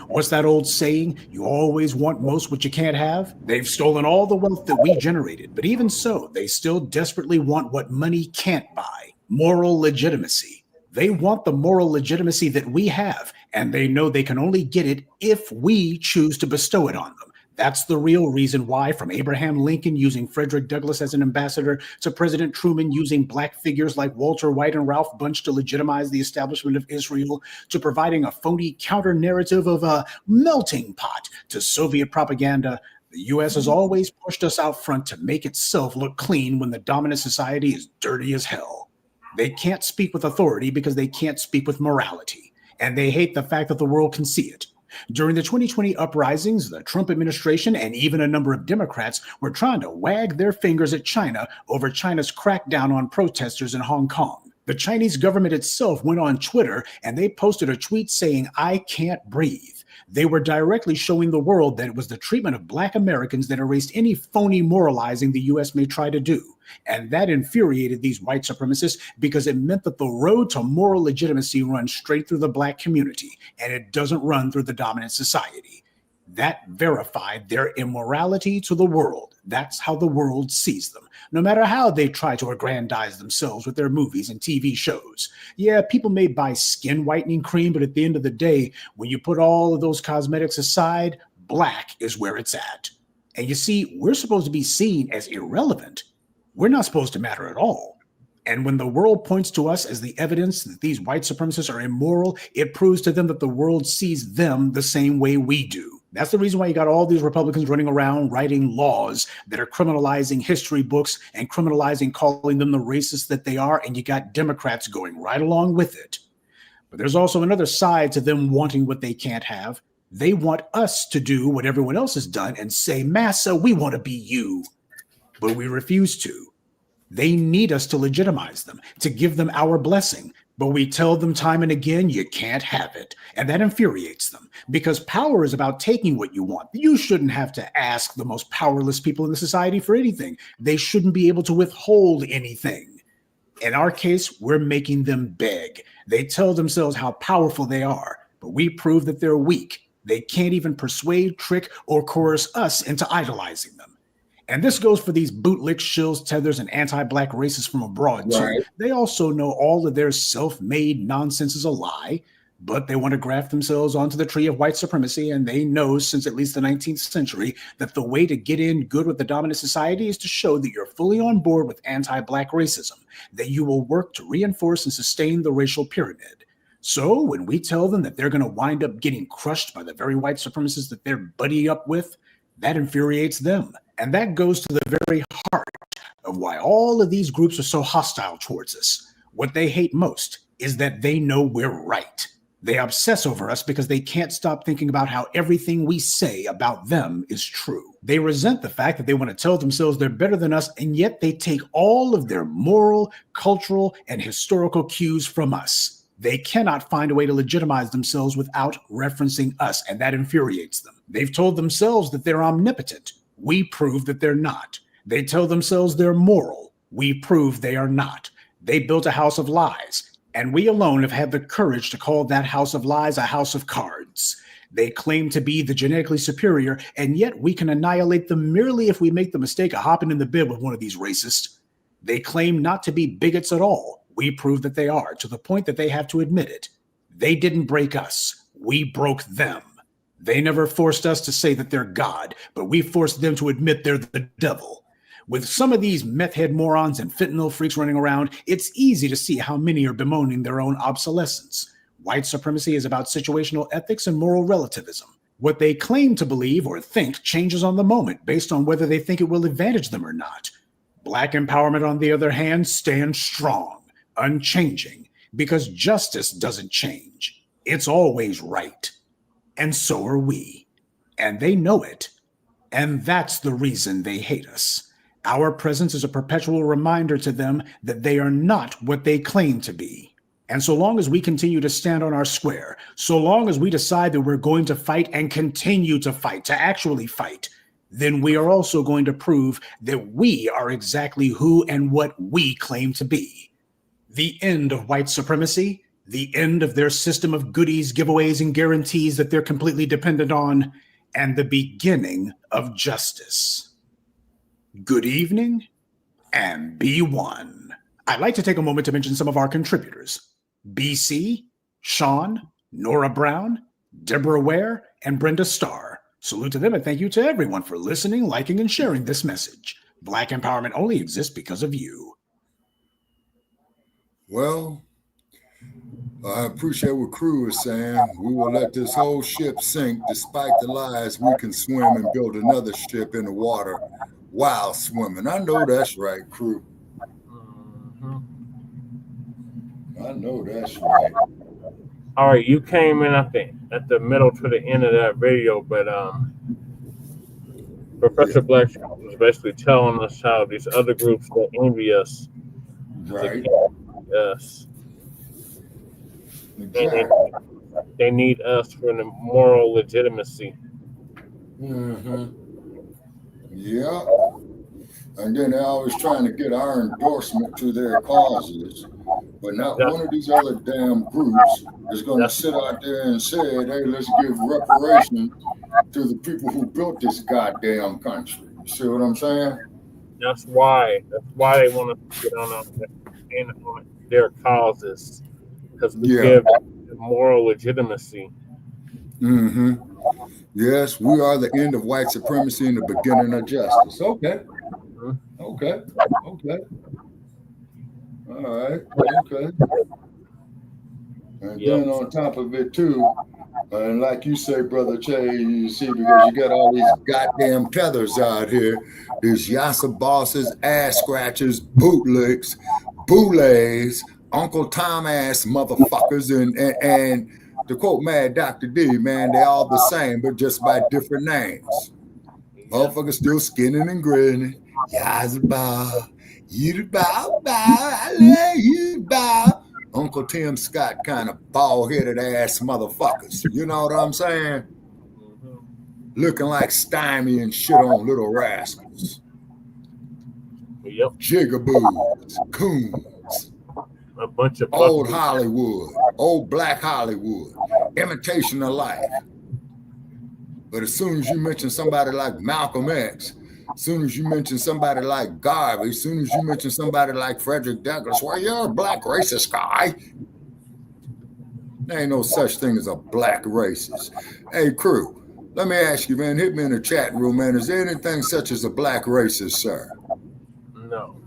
What's that old saying? You always want most what you can't have. They've stolen all the wealth that we generated, but even so, they still desperately want what money can't buy, moral legitimacy. They want the moral legitimacy that we have, and they know they can only get it if we choose to bestow it on them. That's the real reason why, from Abraham Lincoln using Frederick Douglass as an ambassador to President Truman using black figures like Walter White and Ralph Bunche to legitimize the establishment of Israel, to providing a phony counter-narrative of a melting pot to Soviet propaganda, the U.S. has always pushed us out front to make itself look clean when the dominant society is dirty as hell. They can't speak with authority because they can't speak with morality, and they hate the fact that the world can see it. During the 2020 uprisings, the Trump administration and even a number of Democrats were trying to wag their fingers at China over China's crackdown on protesters in Hong Kong. The Chinese government itself went on Twitter and they posted a tweet saying, "I can't breathe." They were directly showing the world that it was the treatment of Black Americans that erased any phony moralizing the U.S. may try to do. And that infuriated these white supremacists because it meant that the road to moral legitimacy runs straight through the Black community, and it doesn't run through the dominant society. That verified their immorality to the world. That's how the world sees them, no matter how they try to aggrandize themselves with their movies and TV shows. Yeah, people may buy skin whitening cream, but at the end of the day, when you put all of those cosmetics aside, Black is where it's at. And you see, we're supposed to be seen as irrelevant. We're not supposed to matter at all. And when the world points to us as the evidence that these white supremacists are immoral, it proves to them that the world sees them the same way we do. That's the reason why you got all these Republicans running around writing laws that are criminalizing history books and criminalizing calling them the racists that they are, and you got Democrats going right along with it. But there's also another side to them wanting what they can't have. They want us to do what everyone else has done and say, "Massa, we want to be you." But we refuse to. They need us to legitimize them, to give them our blessing. But we tell them time and again, you can't have it. And that infuriates them because power is about taking what you want. You shouldn't have to ask the most powerless people in the society for anything. They shouldn't be able to withhold anything. In our case, we're making them beg. They tell themselves how powerful they are, but we prove that they're weak. They can't even persuade, trick, or coerce us into idolizing them. And this goes for these bootlick shills, tethers, and anti-Black racists from abroad, too. Right. They also know all of their self-made nonsense is a lie, but they want to graft themselves onto the tree of white supremacy, and they know since at least the 19th century that the way to get in good with the dominant society is to show that you're fully on board with anti-Black racism, that you will work to reinforce and sustain the racial pyramid. So when we tell them that they're going to wind up getting crushed by the very white supremacists that they're buddying up with, that infuriates them. And that goes to the very heart of why all of these groups are so hostile towards us. What they hate most is that they know we're right. They obsess over us because they can't stop thinking about how everything we say about them is true. They resent the fact that they want to tell themselves they're better than us, and yet they take all of their moral, cultural, and historical cues from us. They cannot find a way to legitimize themselves without referencing us, and that infuriates them. They've told themselves that they're omnipotent. We prove that they're not. They tell themselves they're moral. We prove they are not. They built a house of lies. And we alone have had the courage to call that house of lies a house of cards. They claim to be the genetically superior, and yet we can annihilate them merely if we make the mistake of hopping in the bed with one of these racists. They claim not to be bigots at all. We prove that they are, to the point that they have to admit it. They didn't break us. We broke them. They never forced us to say that they're God, but we forced them to admit they're the devil. With some of these meth head morons and fentanyl freaks running around, it's easy to see how many are bemoaning their own obsolescence. White supremacy is about situational ethics and moral relativism. What they claim to believe or think changes on the moment based on whether they think it will advantage them or not. Black empowerment, on the other hand, stands strong, unchanging, because justice doesn't change. It's always right. And so are we. And they know it. And that's the reason they hate us. Our presence is a perpetual reminder to them that they are not what they claim to be. And so long as we continue to stand on our square, so long as we decide that we're going to fight and continue to fight, to actually fight, then we are also going to prove that we are exactly who and what we claim to be. The end of white supremacy, the end of their system of goodies, giveaways, and guarantees that they're completely dependent on, and the beginning of justice. Good evening, and be one. I'd like to take a moment to mention some of our contributors. BC, Sean, Nora Brown, Deborah Ware, and Brenda Starr. Salute to them, and thank you to everyone for listening, liking, and sharing this message. Black empowerment only exists because of you. Well, I appreciate what Crew is saying. We will let this whole ship sink despite the lies we can swim and build another ship in the water while swimming. I know that's right, Crew. I know that's right. All right, you came in, I think, at the middle to the end of that video, but Professor Blacc was basically telling us how these other groups that envy us, Right. Us. Exactly. They need us for the moral legitimacy. Yeah. And then they're always trying to get our endorsement to their causes. But not one of these other damn groups is going to sit out there and say, hey, let's give reparations to the people who built this goddamn country. You see what I'm saying? That's why they want to get on their causes, because we give moral legitimacy. Yes, we are the end of white supremacy and the beginning of justice. Okay. Okay. All right. Okay. And then on top of it too, and like you say, Brother Che, you see, because you got all these goddamn tethers out here, these yassa bosses, ass scratchers, bootlicks, boulays, Uncle Tom ass motherfuckers, and to quote Mad Dr. D, man, they all the same, but just by different names. Motherfuckers still skinning and grinning. Yassa bow, you bow, I love you bow. Uncle Tim Scott kind of bald-headed ass motherfuckers. You know what I'm saying? Looking like Stymie and shit on Little Rascals. Jigaboos, coons. A bunch of old Hollywood, old black Hollywood, imitation of life. But as soon as you mention somebody like Malcolm X, as soon as you mention somebody like Garvey, as soon as you mention somebody like Frederick Douglass, well, you're a black racist guy. There ain't no such thing as a black racist. Hey, Crew, let me ask you, man, hit me in the chat room, man. Is there anything such as a black racist, sir? No.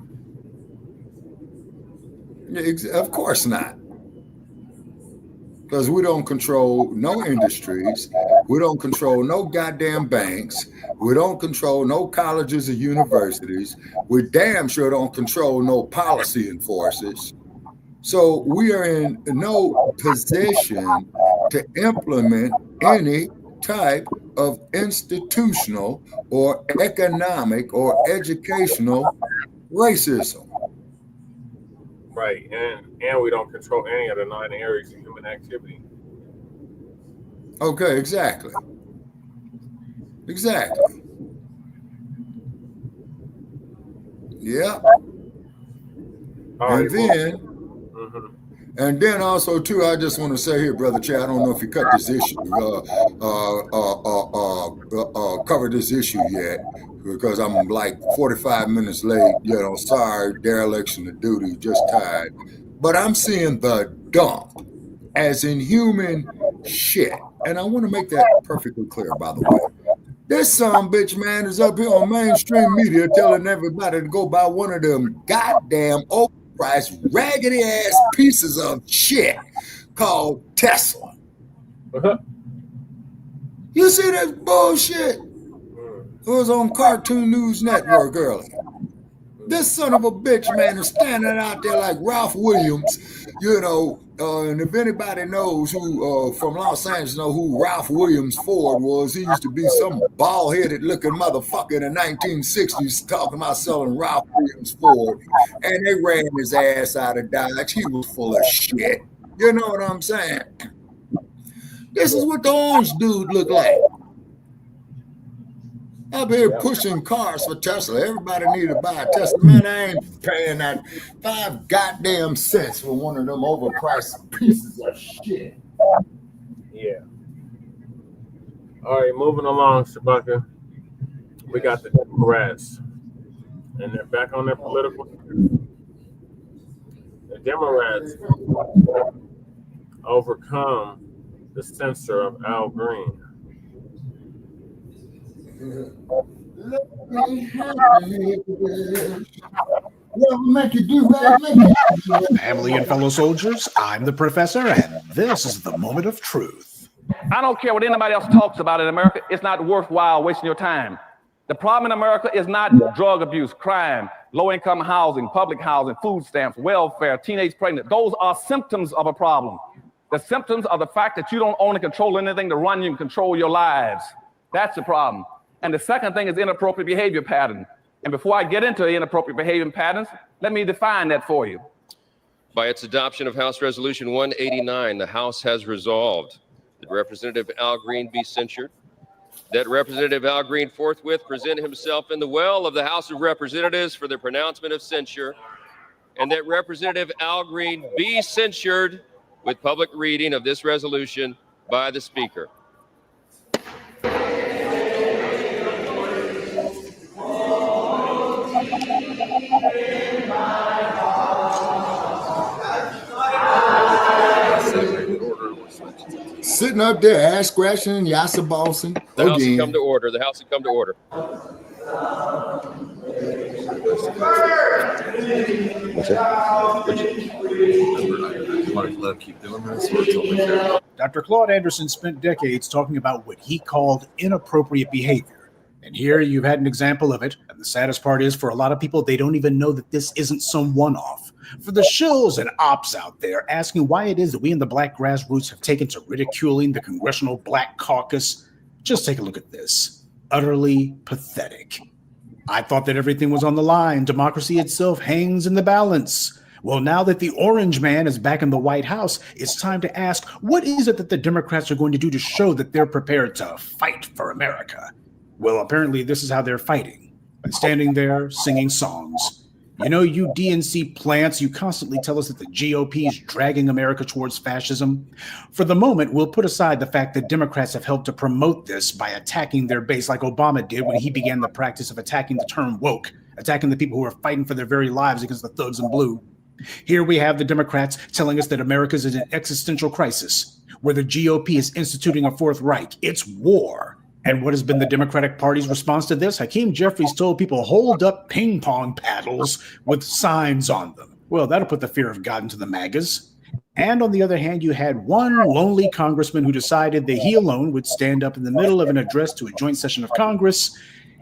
Of course not. Because we don't control no industries. We don't control no goddamn banks. We don't control no colleges or universities. We damn sure don't control no policy enforcers. So we are in no position to implement any type of institutional or economic or educational racism. Right, and we don't control any of the 9 areas of human activity. Okay, exactly. Exactly. Yeah. And then, and then also too, I just want to say here, Brother Chad, I don't know if you cut this issue, covered this issue yet, because I'm like 45 minutes late. You know, sorry, dereliction of duty, just tired. But I'm seeing the dump, as in human shit, and I want to make that perfectly clear. By the way, this son bitch man is up here on mainstream media telling everybody to go buy one of them goddamn overpriced, raggedy ass pieces of shit called Tesla. You see that bullshit? It was on Cartoon News Network earlier. This son of a bitch man is standing out there like Ralph Williams, you know. And if anybody knows who from Los Angeles know who Ralph Williams Ford was, he used to be some bald-headed looking motherfucker in the 1960s talking about selling Ralph Williams Ford, and they ran his ass out of Dodge. He was full of shit. You know what I'm saying? This is what the orange dude looked like. Up here pushing cars for Tesla. Everybody need to buy a Tesla. Man, I ain't paying that 5 goddamn cents for one of them overpriced pieces of shit. Yeah. All right, moving along, Shabaka. We got the Democrats, and they're back on their political. The Democrats overcome the censure of Al Green. Family and fellow soldiers, I'm the professor, and this is the moment of truth. I don't care what anybody else talks about in America. It's not worthwhile wasting your time. The problem in America is not drug abuse, crime, low-income housing, public housing, food stamps, welfare, teenage pregnancy. Those are symptoms of a problem. The symptoms are the fact that you don't own and control anything to run you and control your lives. That's the problem. And the second thing is inappropriate behavior pattern. And before I get into the inappropriate behavior patterns, let me define that for you. By its adoption of House Resolution 189, the House has resolved that Representative Al Green be censured, that Representative Al Green forthwith present himself in the well of the House of Representatives for the pronouncement of censure, and that Representative Al Green be censured with public reading of this resolution by the Speaker. Sitting up there, ass scratching and yassa bossing. The House has come to order. The House has come to order. Dr. Claude Anderson spent decades talking about what he called inappropriate behavior. And here you've had an example of it. And the saddest part is, for a lot of people, they don't even know that this isn't some one-off. For the shills and ops out there asking why it is that we in the Black grassroots have taken to ridiculing the Congressional Black Caucus, just take a look at this. Utterly pathetic. I thought that everything was on the line. Democracy itself hangs in the balance. Well, now that the orange man is back in the White House, it's time to ask, what is it that the Democrats are going to do to show that they're prepared to fight for America? Well, apparently this is how they're fighting. By standing there singing songs. You know, you DNC plants, you constantly tell us that the GOP is dragging America towards fascism. For the moment, we'll put aside the fact that Democrats have helped to promote this by attacking their base like Obama did when he began the practice of attacking the term woke, attacking the people who are fighting for their very lives against the thugs in blue. Here we have the Democrats telling us that America is in an existential crisis, where the GOP is instituting a Fourth Reich. It's war. And what has been the Democratic Party's response to this? Hakeem Jeffries told people, hold up ping pong paddles with signs on them. Well, that'll put the fear of God into the MAGAs. And on the other hand, you had one lonely congressman who decided that he alone would stand up in the middle of an address to a joint session of Congress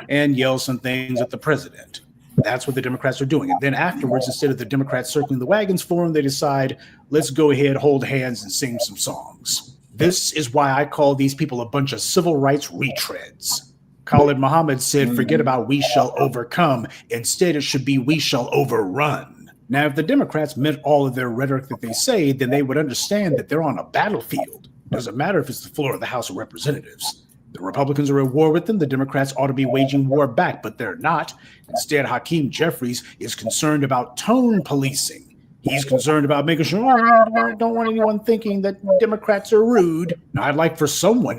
and yell some things at the president. That's what the Democrats are doing. And then afterwards, instead of the Democrats circling the wagons for him, they decide, let's go ahead, hold hands, and sing some songs. This is why I call these people a bunch of civil rights retreads. Khalid Muhammad said, forget about we shall overcome. Instead, it should be we shall overrun. Now, if the Democrats meant all of their rhetoric that they say, then they would understand that they're on a battlefield. Doesn't matter if it's the floor of the House of Representatives. The Republicans are at war with them. The Democrats ought to be waging war back, but they're not. Instead, Hakeem Jeffries is concerned about tone policing. He's concerned about making sure I don't want anyone thinking that Democrats are rude. Now, I'd like for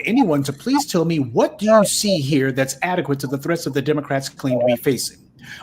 anyone to please tell me, what do you see here that's adequate to the threats that the Democrats claim to be facing?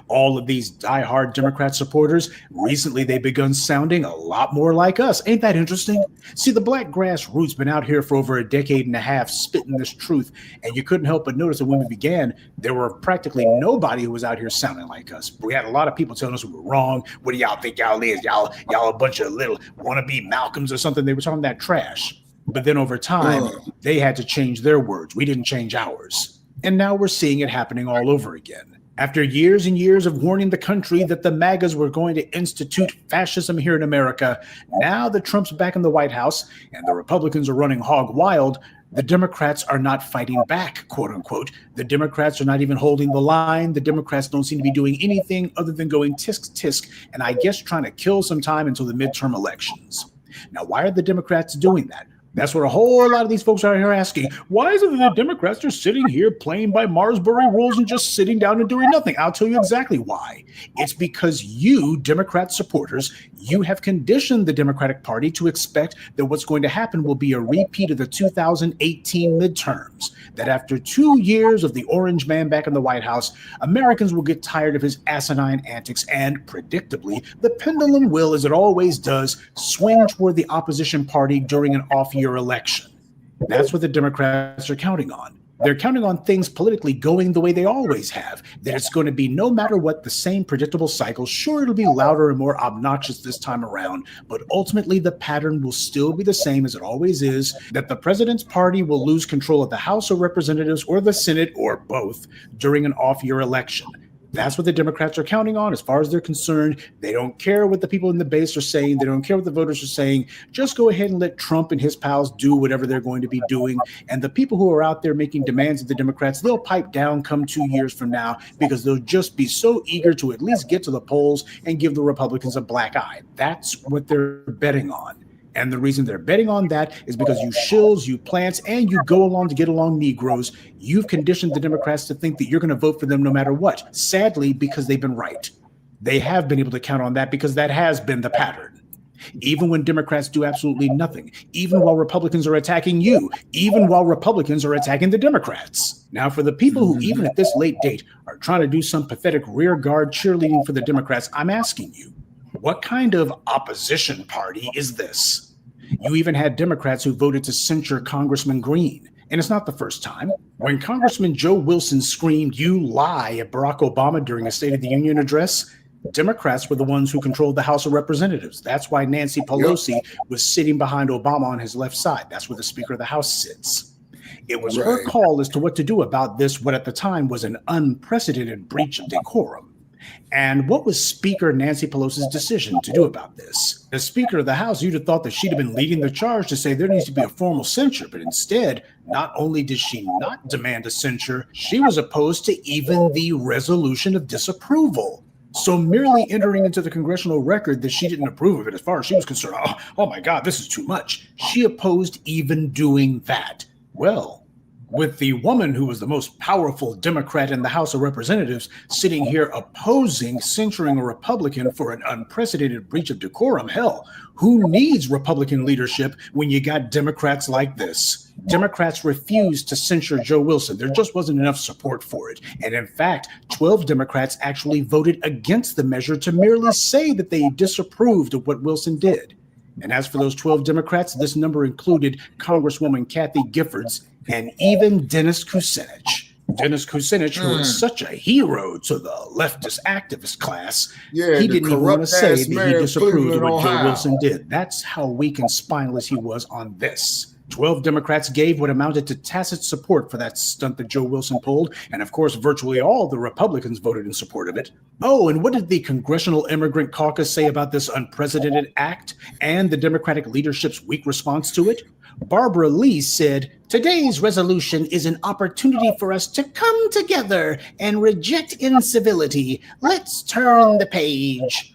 All of these diehard Democrat supporters, recently they've begun sounding a lot more like us. Ain't that interesting? See, the black grassroots been out here for over a decade and a half spitting this truth, and you couldn't help but notice that when we began, there were practically nobody who was out here sounding like us. We had a lot of people telling us we were wrong. What do y'all think y'all is? Y'all a bunch of little wannabe Malcolms or something. They were talking that trash. But then over time, they had to change their words. We didn't change ours. And now we're seeing it happening all over again. After years and years of warning the country that the MAGAs were going to institute fascism here in America, now that Trump's back in the White House and the Republicans are running hog wild, the Democrats are not fighting back, quote unquote. The Democrats are not even holding the line. The Democrats don't seem to be doing anything other than going tisk tisk, and I guess trying to kill some time until the midterm elections. Now, why are the Democrats doing that? That's what a whole lot of these folks are here asking. Why is it that the Democrats are sitting here playing by Marsbury rules and just sitting down and doing nothing? I'll tell you exactly why. It's because you, Democrat supporters, you have conditioned the Democratic Party to expect that what's going to happen will be a repeat of the 2018 midterms. That after 2 years of the orange man back in the White House, Americans will get tired of his asinine antics and, predictably, the pendulum will, as it always does, swing toward the opposition party during an off-year election. That's what the Democrats are counting on. They're counting on things politically going the way they always have, that it's going to be no matter what, the same predictable cycle. Sure, it'll be louder and more obnoxious this time around, but ultimately the pattern will still be the same as it always is, that the president's party will lose control of the House of Representatives or the Senate or both during an off-year election. That's what the Democrats are counting on as far as they're concerned. They don't care what the people in the base are saying. They don't care what the voters are saying. Just go ahead and let Trump and his pals do whatever they're going to be doing. And the people who are out there making demands of the Democrats, they'll pipe down come 2 years from now because they'll just be so eager to at least get to the polls and give the Republicans a black eye. That's what they're betting on. And the reason they're betting on that is because you shills, you plants, and you go along to get along Negroes, you've conditioned the Democrats to think that you're going to vote for them no matter what. Sadly, because they've been right. They have been able to count on that because that has been the pattern. Even when Democrats do absolutely nothing, even while Republicans are attacking you, even while Republicans are attacking the Democrats. Now, for the people who, even at this late date, are trying to do some pathetic rear guard cheerleading for the Democrats, I'm asking you, what kind of opposition party is this? You even had Democrats who voted to censure Congressman Green. And it's not the first time. When Congressman Joe Wilson screamed, "You lie," at Barack Obama during a State of the Union address, Democrats were the ones who controlled the House of Representatives. That's why Nancy Pelosi was sitting behind Obama on his left side. That's where the Speaker of the House sits. It was her call as to what to do about this, what at the time was an unprecedented breach of decorum. And what was Speaker Nancy Pelosi's decision to do about this? As Speaker of the House, you'd have thought that she'd have been leading the charge to say there needs to be a formal censure. But instead, not only did she not demand a censure, she was opposed to even the resolution of disapproval. So merely entering into the congressional record that she didn't approve of it, as far as she was concerned, oh my God, this is too much. She opposed even doing that. Well, with the woman who was the most powerful Democrat in the House of Representatives sitting here opposing censuring a Republican for an unprecedented breach of decorum, hell, who needs Republican leadership when you got Democrats like this? Democrats refused to censure Joe Wilson. There just wasn't enough support for it. And in fact, 12 Democrats actually voted against the measure to merely say that they disapproved of what Wilson did. And as for those 12 Democrats, this number included Congresswoman Kathy Giffords and even Dennis Kucinich. Dennis Kucinich, who is such a hero to the leftist activist class, he didn't even want to say that he disapproved of what Joe Wilson did. That's how weak and spineless he was on this. 12 Democrats gave what amounted to tacit support for that stunt that Joe Wilson pulled, and of course, virtually all the Republicans voted in support of it. Oh, and what did the Congressional Immigrant Caucus say about this unprecedented act and the Democratic leadership's weak response to it? Barbara Lee said, "Today's resolution is an opportunity for us to come together and reject incivility. Let's turn the page."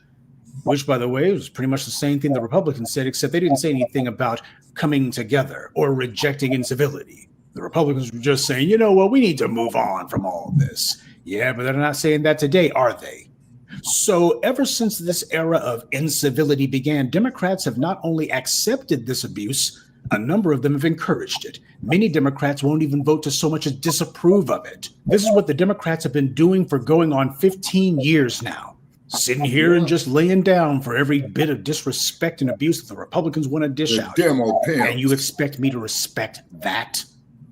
Which, by the way, was pretty much the same thing the Republicans said, except they didn't say anything about coming together or rejecting incivility. The Republicans were just saying, you know what, we need to move on from all this. Yeah, but they're not saying that today, are they? So ever since this era of incivility began, Democrats have not only accepted this abuse, a number of them have encouraged it. Many Democrats won't even vote to so much as disapprove of it. This is what the Democrats have been doing for going on 15 years now. Sitting here and just laying down for every bit of disrespect and abuse that the Republicans want to dish out. And you expect me to respect that?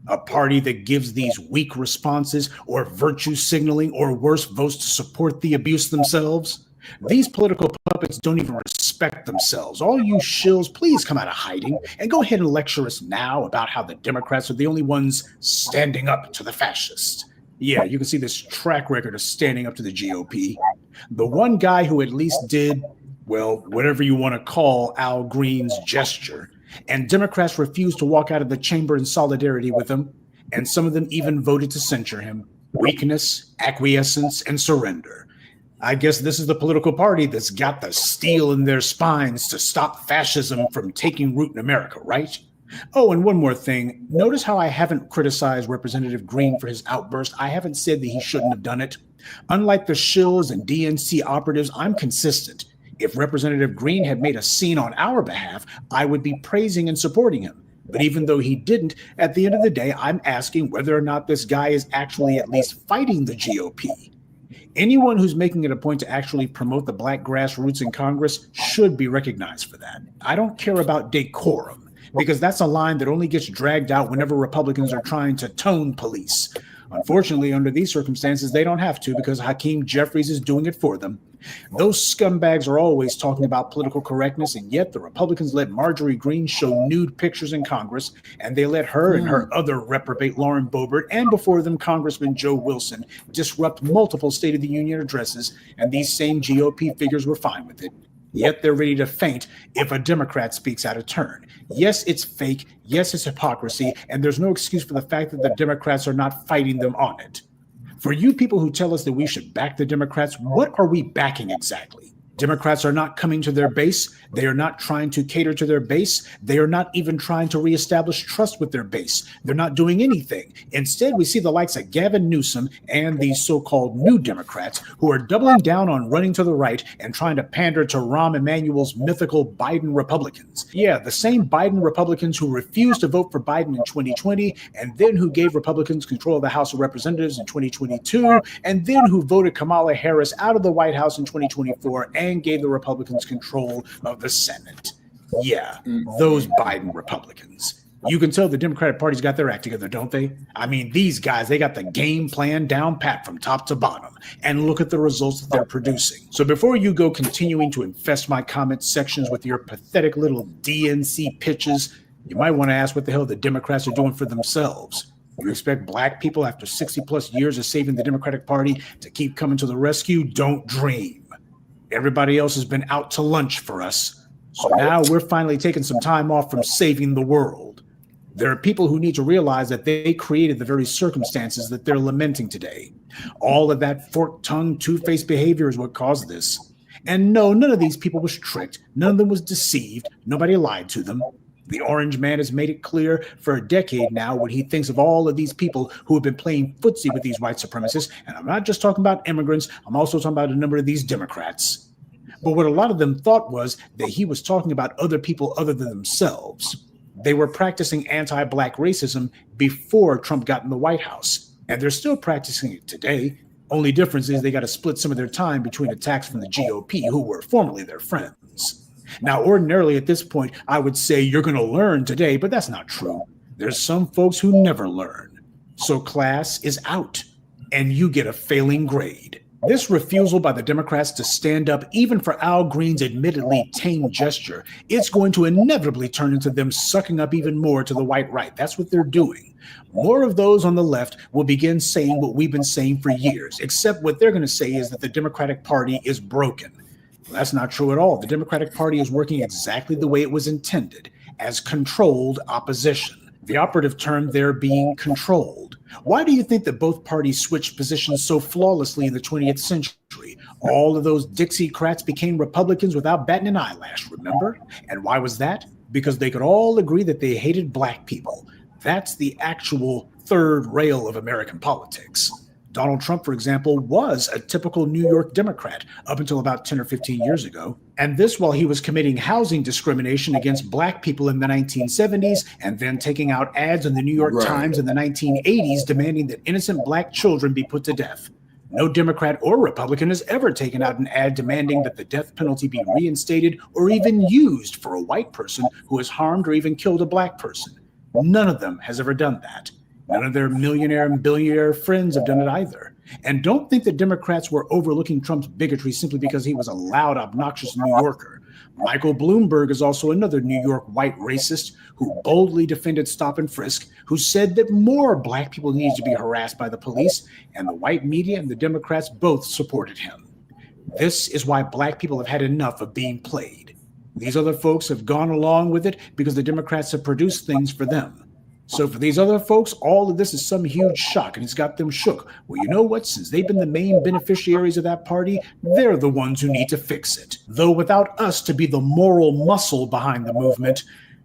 A party that gives these weak responses or virtue signaling or worse, votes to support the abuse themselves? These political puppets don't even respect themselves. All you shills, please come out of hiding and go ahead and lecture us now about how the Democrats are the only ones standing up to the fascists. Yeah, you can see this track record of standing up to the GOP. The one guy who at least did, well, whatever you want to call Al Green's gesture, and Democrats refused to walk out of the chamber in solidarity with him, and some of them even voted to censure him. Weakness, acquiescence, and surrender. I guess this is the political party that's got the steel in their spines to stop fascism from taking root in America, right? Oh, and one more thing. Notice how I haven't criticized Representative Green for his outburst. I haven't said that he shouldn't have done it. Unlike the shills and DNC operatives, I'm consistent. If Representative Green had made a scene on our behalf, I would be praising and supporting him. But even though he didn't, at the end of the day, I'm asking whether or not this guy is actually at least fighting the GOP. Anyone who's making it a point to actually promote the black grassroots in Congress should be recognized for that. I don't care about decorum, because that's a line that only gets dragged out whenever Republicans are trying to tone police. Unfortunately, under these circumstances, they don't have to because Hakeem Jeffries is doing it for them. Those scumbags are always talking about political correctness, and yet the Republicans let Marjorie Greene show nude pictures in Congress, and they let her and her other reprobate Lauren Boebert, and before them Congressman Joe Wilson, disrupt multiple State of the Union addresses, and these same GOP figures were fine with it. Yet they're ready to faint if a Democrat speaks out of turn. Yes, it's fake. Yes, it's hypocrisy. And there's no excuse for the fact that the Democrats are not fighting them on it. For you people who tell us that we should back the Democrats, what are we backing exactly? Democrats are not coming to their base. They are not trying to cater to their base. They are not even trying to reestablish trust with their base. They're not doing anything. Instead, we see the likes of Gavin Newsom and these so-called new Democrats who are doubling down on running to the right and trying to pander to Rahm Emanuel's mythical Biden Republicans. Yeah, the same Biden Republicans who refused to vote for Biden in 2020 and then who gave Republicans control of the House of Representatives in 2022 and then who voted Kamala Harris out of the White House in 2024 and gave the Republicans control of the Senate. Yeah, those Biden Republicans. You can tell the Democratic Party's got their act together, don't they? I mean, these guys, they got the game plan down pat from top to bottom. And look at the results that they're producing. So before you go continuing to infest my comment sections with your pathetic little DNC pitches, you might want to ask what the hell the Democrats are doing for themselves. You expect black people after 60 plus years of saving the Democratic Party to keep coming to the rescue? Don't dream. Everybody else has been out to lunch for us. So now we're finally taking some time off from saving the world. There are people who need to realize that they created the very circumstances that they're lamenting today. All of that forked-tongued, two-faced behavior is what caused this. And no, none of these people was tricked. None of them was deceived. Nobody lied to them. The orange man has made it clear for a decade now what he thinks of all of these people who have been playing footsie with these white supremacists. And I'm not just talking about immigrants. I'm also talking about a number of these Democrats. But what a lot of them thought was that he was talking about other people other than themselves. They were practicing anti-black racism before Trump got in the White House. And they're still practicing it today. Only difference is they got to split some of their time between attacks from the GOP, who were formerly their friends. Now, ordinarily at this point, I would say you're going to learn today, but that's not true. There's some folks who never learn. So class is out, and you get a failing grade. This refusal by the Democrats to stand up, even for Al Green's admittedly tame gesture, it's going to inevitably turn into them sucking up even more to the white right. That's what they're doing. More of those on the left will begin saying what we've been saying for years, except what they're going to say is that the Democratic Party is broken. Well, that's not true at all. The Democratic Party is working exactly the way it was intended. as controlled opposition. The operative term there being controlled. Why do you think that both parties switched positions so flawlessly in the 20th century? All of those Dixiecrats became Republicans without batting an eyelash, remember? And why was that? Because they could all agree that they hated black people. That's the actual third rail of American politics. Donald Trump, for example, was a typical New York Democrat up until about 10 or 15 years ago. And this while he was committing housing discrimination against black people in the 1970s and then taking out ads in the New York Times in the 1980s demanding that innocent black children be put to death. No Democrat or Republican has ever taken out an ad demanding that the death penalty be reinstated or even used for a white person who has harmed or even killed a black person. None of them has ever done that. None of their millionaire and billionaire friends have done it either. And don't think that Democrats were overlooking Trump's bigotry simply because he was a loud, obnoxious New Yorker. Michael Bloomberg is also another New York white racist who boldly defended stop and frisk, who said that more black people needed to be harassed by the police, and the white media and the Democrats both supported him. This is why black people have had enough of being played. These other folks have gone along with it because the Democrats have produced things for them. So for these other folks, all of this is some huge shock, and it's got them shook. Well, you know what? Since they've been the main beneficiaries of that party, they're the ones who need to fix it. Though without us to be the moral muscle behind the movement,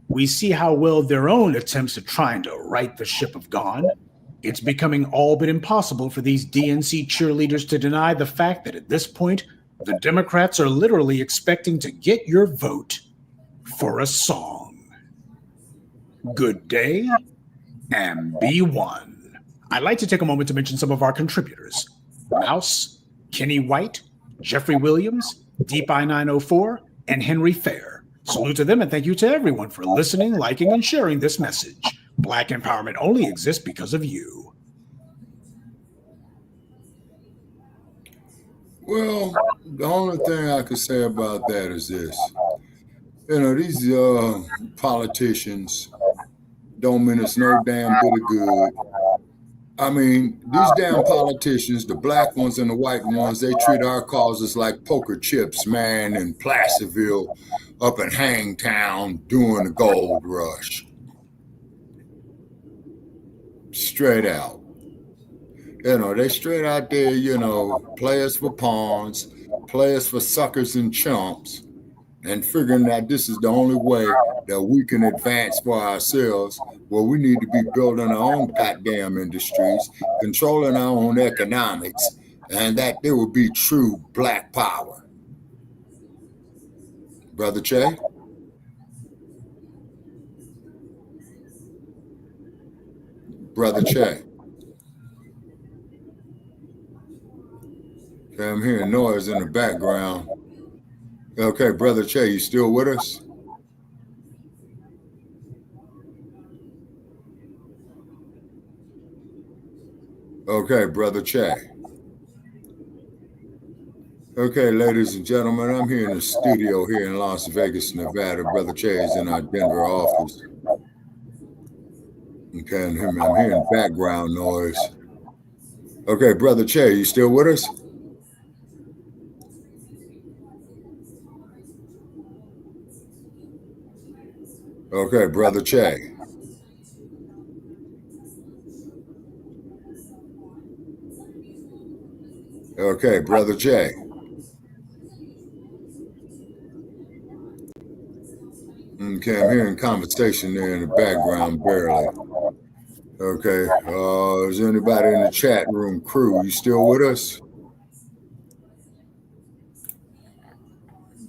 we see how well their own attempts at trying to right the ship have gone. It's becoming all but impossible for these DNC cheerleaders to deny the fact that at this point, the Democrats are literally expecting to get your vote for a song. Good day, and be one. I'd like to take a moment to mention some of our contributors. Mouse, Kenny White, Jeffrey Williams, Deep I-904, and Henry Fair. Salute to them and thank you to everyone for listening, liking, and sharing this message. Black empowerment only exists because of you. Well, the only thing I could say about that is this. These politicians don't mean it's no damn bit of good. I mean, these damn politicians, the black ones and the white ones, they treat our causes like poker chips, man, in Placerville, up in Hangtown during the gold rush. Straight out. They straight out there, play us for pawns, play us for suckers and chumps, and figuring that this is the only way that we can advance for ourselves. Well, we need to be building our own goddamn industries, controlling our own economics, and that there will be true black power. Brother Che? Brother Che? Okay, I'm hearing noise in the background. Okay, Brother Che, you still with us? Okay, Brother Che. Okay, ladies and gentlemen, I'm here in the studio here in Las Vegas, Nevada. Brother Che is in our Denver office. Okay, and I'm hearing background noise. Okay, Brother Che, you still with us? Okay, Brother Che. Okay, Brother Che. Okay, I'm hearing conversation there in the background, barely. Okay, is anybody in the chat room crew? You still with us?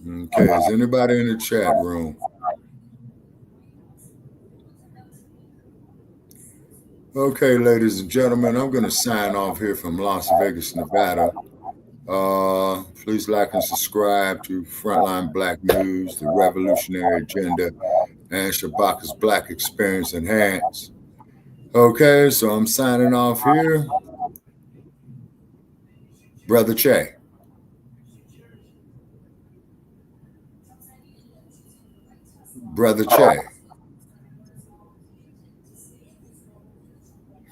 Okay, is anybody in the chat room? Okay, ladies and gentlemen, I'm going to sign off here from Las Vegas, Nevada. Please like and subscribe to Frontline Black News, The Revolutionary Agenda, and Shabaka's Black Experience Enhanced. Okay, so I'm signing off here. Brother Che. Brother Che.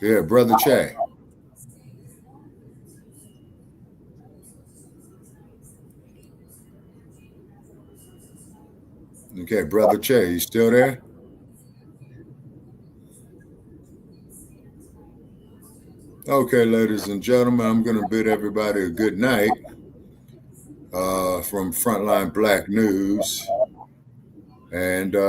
Yeah, Brother Che. Okay, Brother Che, you still there? Okay, ladies and gentlemen, I'm going to bid everybody a good night from Frontline Black News. And